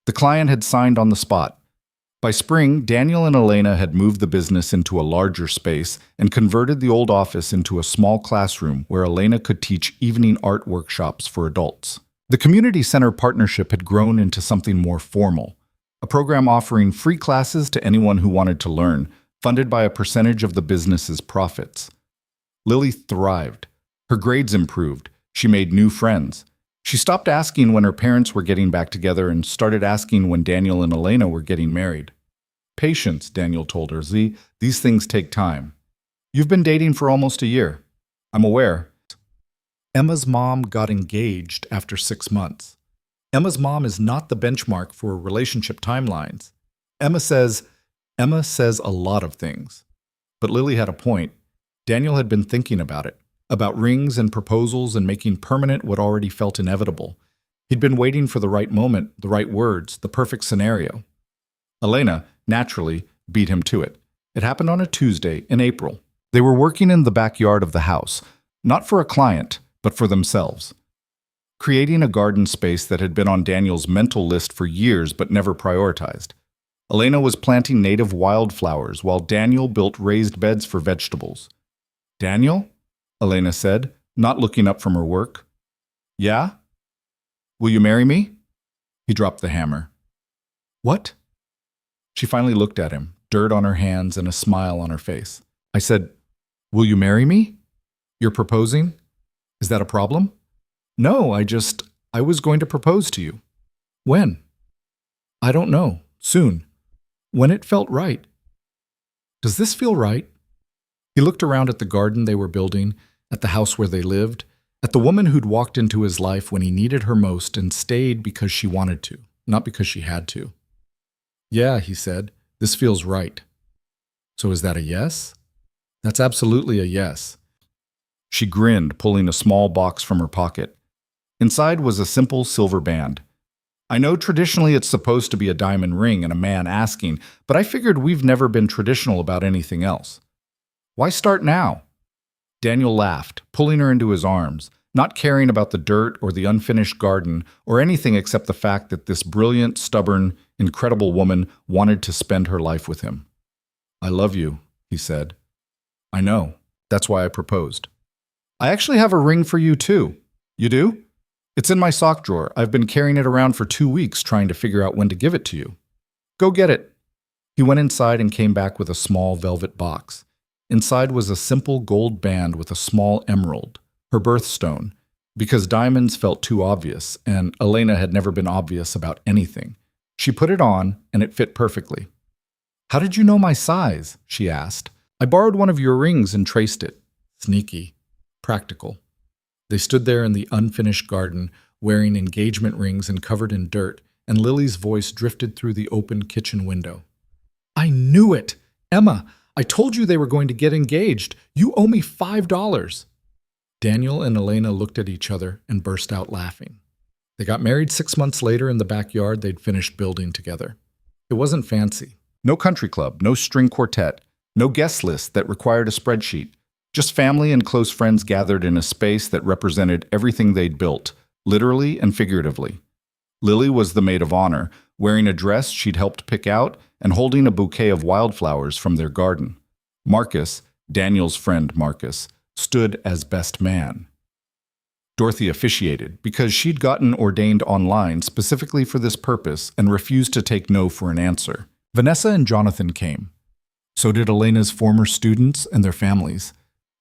The client had signed on the spot. By spring, Daniel and Elena had moved the business into a larger space and converted the old office into a small classroom where Elena could teach evening art workshops for adults. The community center partnership had grown into something more formal, a program offering free classes to anyone who wanted to learn, funded by a percentage of the business's profits. Lily thrived. Her grades improved. She made new friends. She stopped asking when her parents were getting back together and started asking when Daniel and Elena were getting married. Patience, Daniel told her. These things take time. You've been dating for almost a year. I'm aware. Emma's mom got engaged after 6 months. Emma's mom is not the benchmark for relationship timelines. Emma says a lot of things. But Lily had a point. Daniel had been thinking about it, about rings and proposals and making permanent what already felt inevitable. He'd been waiting for the right moment, the right words, the perfect scenario. Elena, naturally, beat him to it. It happened on a Tuesday in April. They were working in the backyard of the house, not for a client, but for themselves. Creating a garden space that had been on Daniel's mental list for years but never prioritized. Elena was planting native wildflowers while Daniel built raised beds for vegetables. Daniel? Elena said, not looking up from her work. Yeah? Will you marry me? He dropped the hammer. What? She finally looked at him, dirt on her hands and a smile on her face. I said, will you marry me? You're proposing? Is that a problem? No, I was going to propose to you. When? I don't know. Soon. When it felt right. Does this feel right? He looked around at the garden they were building, at the house where they lived, at the woman who'd walked into his life when he needed her most and stayed because she wanted to, not because she had to. Yeah, he said, this feels right. So is that a yes? That's absolutely a yes. She grinned, pulling a small box from her pocket. Inside was a simple silver band. I know traditionally it's supposed to be a diamond ring and a man asking, but I figured we've never been traditional about anything else. Why start now? Daniel laughed, pulling her into his arms, not caring about the dirt or the unfinished garden or anything except the fact that this brilliant, stubborn, incredible woman wanted to spend her life with him. I love you, he said. I know. That's why I proposed. I actually have a ring for you too. You do? It's in my sock drawer. I've been carrying it around for 2 weeks trying to figure out when to give it to you. Go get it. He went inside and came back with a small velvet box. Inside was a simple gold band with a small emerald, her birthstone, because diamonds felt too obvious, and Elena had never been obvious about anything. She put it on, and it fit perfectly. How did you know my size? She asked. I borrowed one of your rings and traced it. Sneaky. Practical. They stood there in the unfinished garden, wearing engagement rings and covered in dirt, and Lily's voice drifted through the open kitchen window. I knew it! Emma, I told you they were going to get engaged. You owe me $5. Daniel and Elena looked at each other and burst out laughing. They got married 6 months later in the backyard they'd finished building together. It wasn't fancy. No country club, no string quartet, no guest list that required a spreadsheet. Just family and close friends gathered in a space that represented everything they'd built, literally and figuratively. Lily was the maid of honor, wearing a dress she'd helped pick out and holding a bouquet of wildflowers from their garden. Marcus, Daniel's friend Marcus, stood as best man. Dorothy officiated because she'd gotten ordained online specifically for this purpose and refused to take no for an answer. Vanessa and Jonathan came. So did Elena's former students and their families.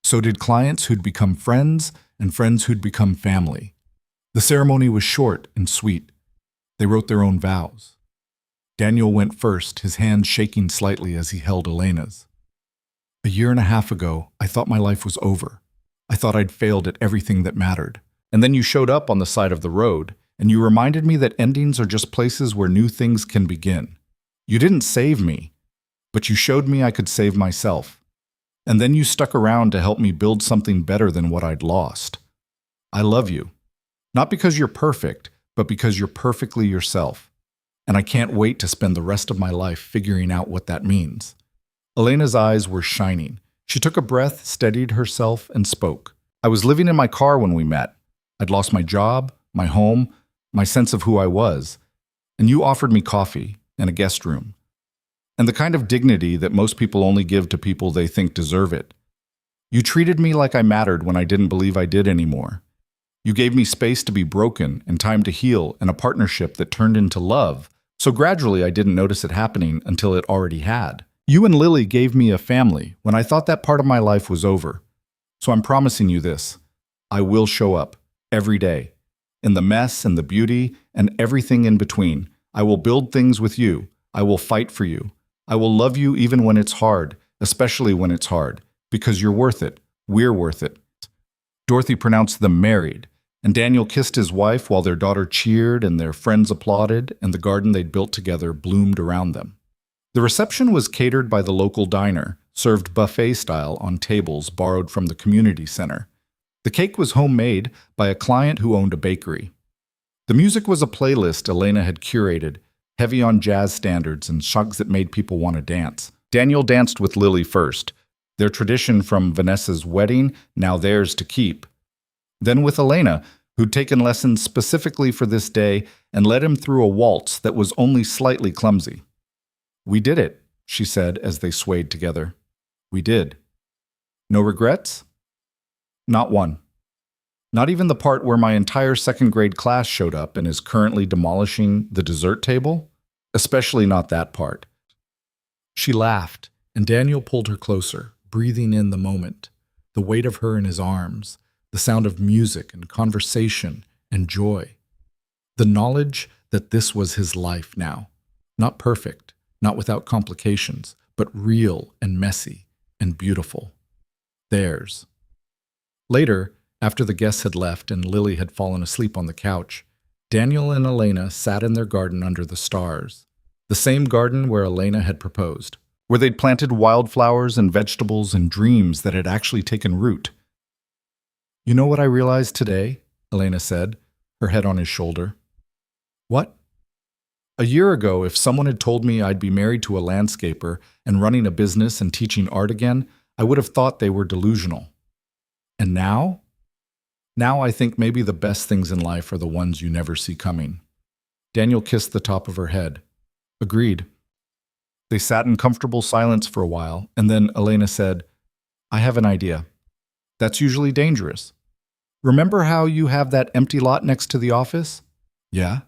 So did clients who'd become friends and friends who'd become family. The ceremony was short and sweet. They wrote their own vows. Daniel went first, his hand shaking slightly as he held Elena's. A year and a half ago, I thought my life was over. I thought I'd failed at everything that mattered. And then you showed up on the side of the road, and you reminded me that endings are just places where new things can begin. You didn't save me, but you showed me I could save myself. And then you stuck around to help me build something better than what I'd lost. I love you. Not because you're perfect, but because you're perfectly yourself. And I can't wait to spend the rest of my life figuring out what that means. Elena's eyes were shining. She took a breath, steadied herself, and spoke. I was living in my car when we met. I'd lost my job, my home, my sense of who I was. And you offered me coffee and a guest room. And the kind of dignity that most people only give to people they think deserve it. You treated me like I mattered when I didn't believe I did anymore. You gave me space to be broken and time to heal and a partnership that turned into love, so gradually I didn't notice it happening until it already had. You and Lily gave me a family when I thought that part of my life was over. So I'm promising you this. I will show up, every day. In the mess and the beauty and everything in between. I will build things with you. I will fight for you. I will love you even when it's hard, especially when it's hard, because you're worth it. We're worth it. Dorothy pronounced them married, and Daniel kissed his wife while their daughter cheered and their friends applauded, and the garden they'd built together bloomed around them. The reception was catered by the local diner, served buffet style on tables borrowed from the community center. The cake was homemade by a client who owned a bakery. The music was a playlist Elena had curated, heavy on jazz standards and songs that made people want to dance. Daniel danced with Lily first, their tradition from Vanessa's wedding, now theirs to keep. Then with Elena, who'd taken lessons specifically for this day and led him through a waltz that was only slightly clumsy. "We did it," she said as they swayed together. "We did. No regrets?" "Not one. Not even the part where my entire second grade class showed up and is currently demolishing the dessert table? Especially not that part." She laughed, and Daniel pulled her closer, breathing in the moment, the weight of her in his arms, the sound of music and conversation and joy. The knowledge that this was his life now. Not perfect, not without complications, but real and messy and beautiful. Theirs. Later, after the guests had left and Lily had fallen asleep on the couch, Daniel and Elena sat in their garden under the stars. The same garden where Elena had proposed, where they'd planted wildflowers and vegetables and dreams that had actually taken root. "You know what I realized today?" Elena said, her head on his shoulder. "What?" "A year ago, if someone had told me I'd be married to a landscaper and running a business and teaching art again, I would have thought they were delusional. And now? Now I think maybe the best things in life are the ones you never see coming." Daniel kissed the top of her head. "Agreed." They sat in comfortable silence for a while, and then Elena said, "I have an idea. That's usually dangerous. Remember how you have that empty lot next to the office?" "Yeah."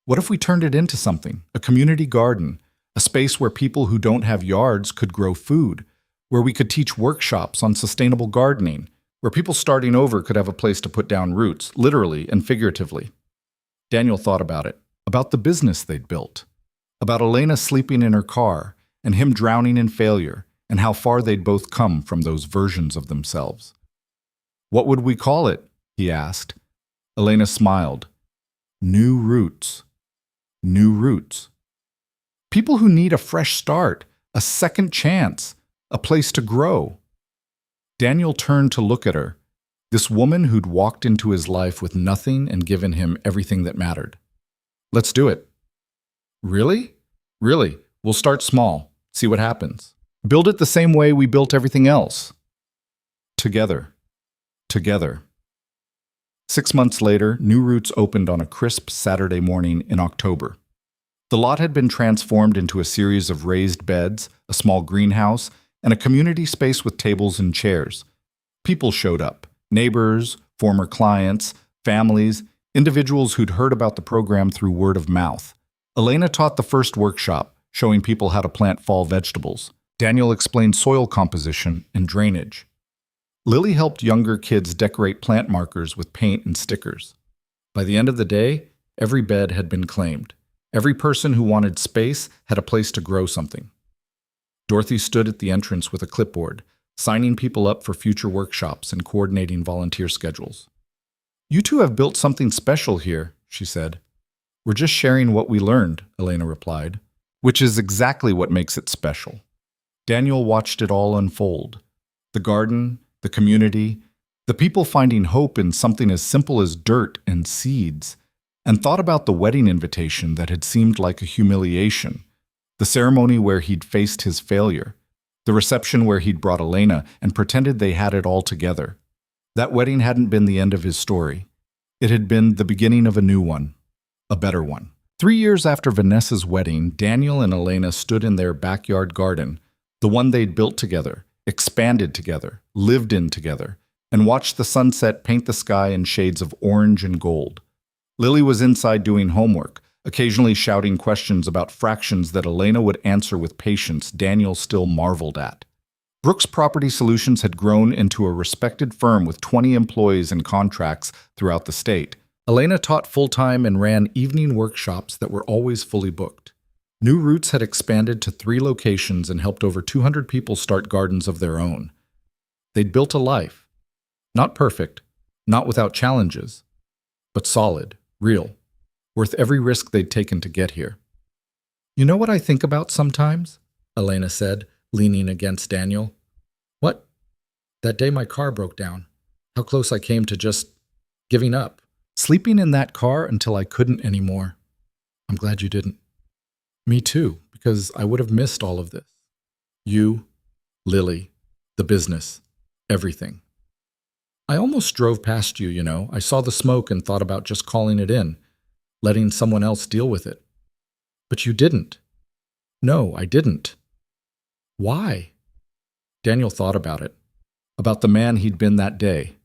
"What if we turned it into something? A community garden, a space where people who don't have yards could grow food, where we could teach workshops on sustainable gardening, where people starting over could have a place to put down roots, literally and figuratively." Daniel thought about it, about the business they'd built, about Elena sleeping in her car and him drowning in failure, and how far they'd both come from those versions of themselves. "What would we call it?" he asked. Elena smiled. "New roots. New roots. People who need a fresh start, a second chance, a place to grow." Daniel turned to look at her, this woman who'd walked into his life with nothing and given him everything that mattered. "Let's do it." "Really?" "Really. We'll start small, see what happens. Build it the same way we built everything else. Together. Together." 6 months later, New Roots opened on a crisp Saturday morning in October. The lot had been transformed into a series of raised beds, a small greenhouse, and a community space with tables and chairs. People showed up. Neighbors, former clients, families, individuals who'd heard about the program through word of mouth. Elena taught the first workshop, showing people how to plant fall vegetables. Daniel explained soil composition and drainage. Lily helped younger kids decorate plant markers with paint and stickers. By the end of the day, every bed had been claimed. Every person who wanted space had a place to grow something. Dorothy stood at the entrance with a clipboard, signing people up for future workshops and coordinating volunteer schedules. "You two have built something special here," she said. "We're just sharing what we learned," Elena replied, "which is exactly what makes it special." Daniel watched it all unfold. The garden, the community, the people finding hope in something as simple as dirt and seeds, and thought about the wedding invitation that had seemed like a humiliation, the ceremony where he'd faced his failure, the reception where he'd brought Elena and pretended they had it all together. That wedding hadn't been the end of his story. It had been the beginning of a new one, a better one. 3 years after Vanessa's wedding, Daniel and Elena stood in their backyard garden, the one they'd built together, expanded together, lived in together, and watched the sunset paint the sky in shades of orange and gold. Lily was inside doing homework, occasionally shouting questions about fractions that Elena would answer with patience Daniel still marveled at. Brooks Property Solutions had grown into a respected firm with 20 employees and contracts throughout the state. Elena taught full-time and ran evening workshops that were always fully booked. New Roots had expanded to 3 locations and helped over 200 people start gardens of their own. They'd built a life. Not perfect, not without challenges, but solid, real, worth every risk they'd taken to get here. "You know what I think about sometimes?" Elena said, leaning against Daniel. "What?" "That day my car broke down. How close I came to just giving up. Sleeping in that car until I couldn't anymore." "I'm glad you didn't." "Me too, because I would have missed all of this. You, Lily, the business, everything. I almost drove past you, you know. I saw the smoke and thought about just calling it in, letting someone else deal with it. But you didn't." "No, I didn't." "Why?" Daniel thought about the man he'd been that day,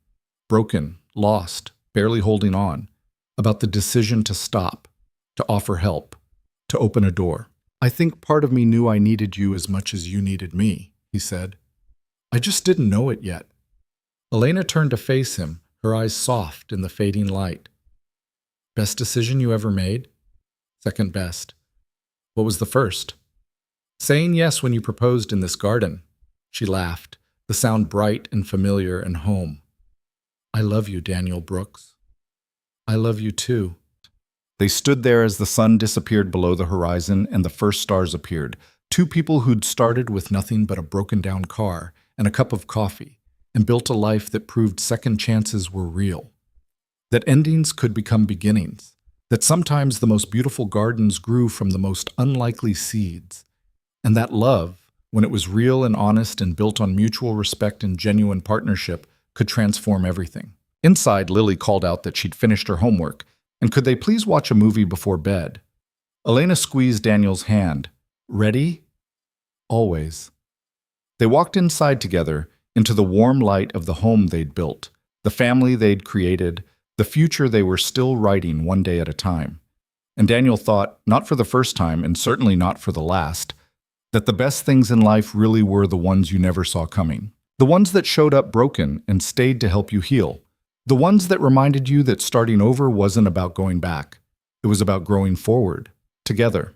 broken, lost, barely holding on, about the decision to stop, to offer help, to open a door. "I think part of me knew I needed you as much as you needed me," he said. "I just didn't know it yet." Elena turned to face him, her eyes soft in the fading light. "Best decision you ever made?" "Second best." "What was the first?" "Saying yes when you proposed in this garden." She laughed, the sound bright and familiar and home. "I love you, Daniel Brooks." "I love you too." They stood there as the sun disappeared below the horizon and the first stars appeared, 2 people who'd started with nothing but a broken-down car and a cup of coffee, and built a life that proved second chances were real, that endings could become beginnings, that sometimes the most beautiful gardens grew from the most unlikely seeds, and that love, when it was real and honest and built on mutual respect and genuine partnership, could transform everything. Inside, Lily called out that she'd finished her homework, and could they please watch a movie before bed? Elena squeezed Daniel's hand. "Ready?" "Always." They walked inside together, into the warm light of the home they'd built, the family they'd created, the future they were still writing one day at a time. And Daniel thought, not for the first time, and certainly not for the last, that the best things in life really were the ones you never saw coming. The ones that showed up broken and stayed to help you heal. The ones that reminded you that starting over wasn't about going back. It was about growing forward, together.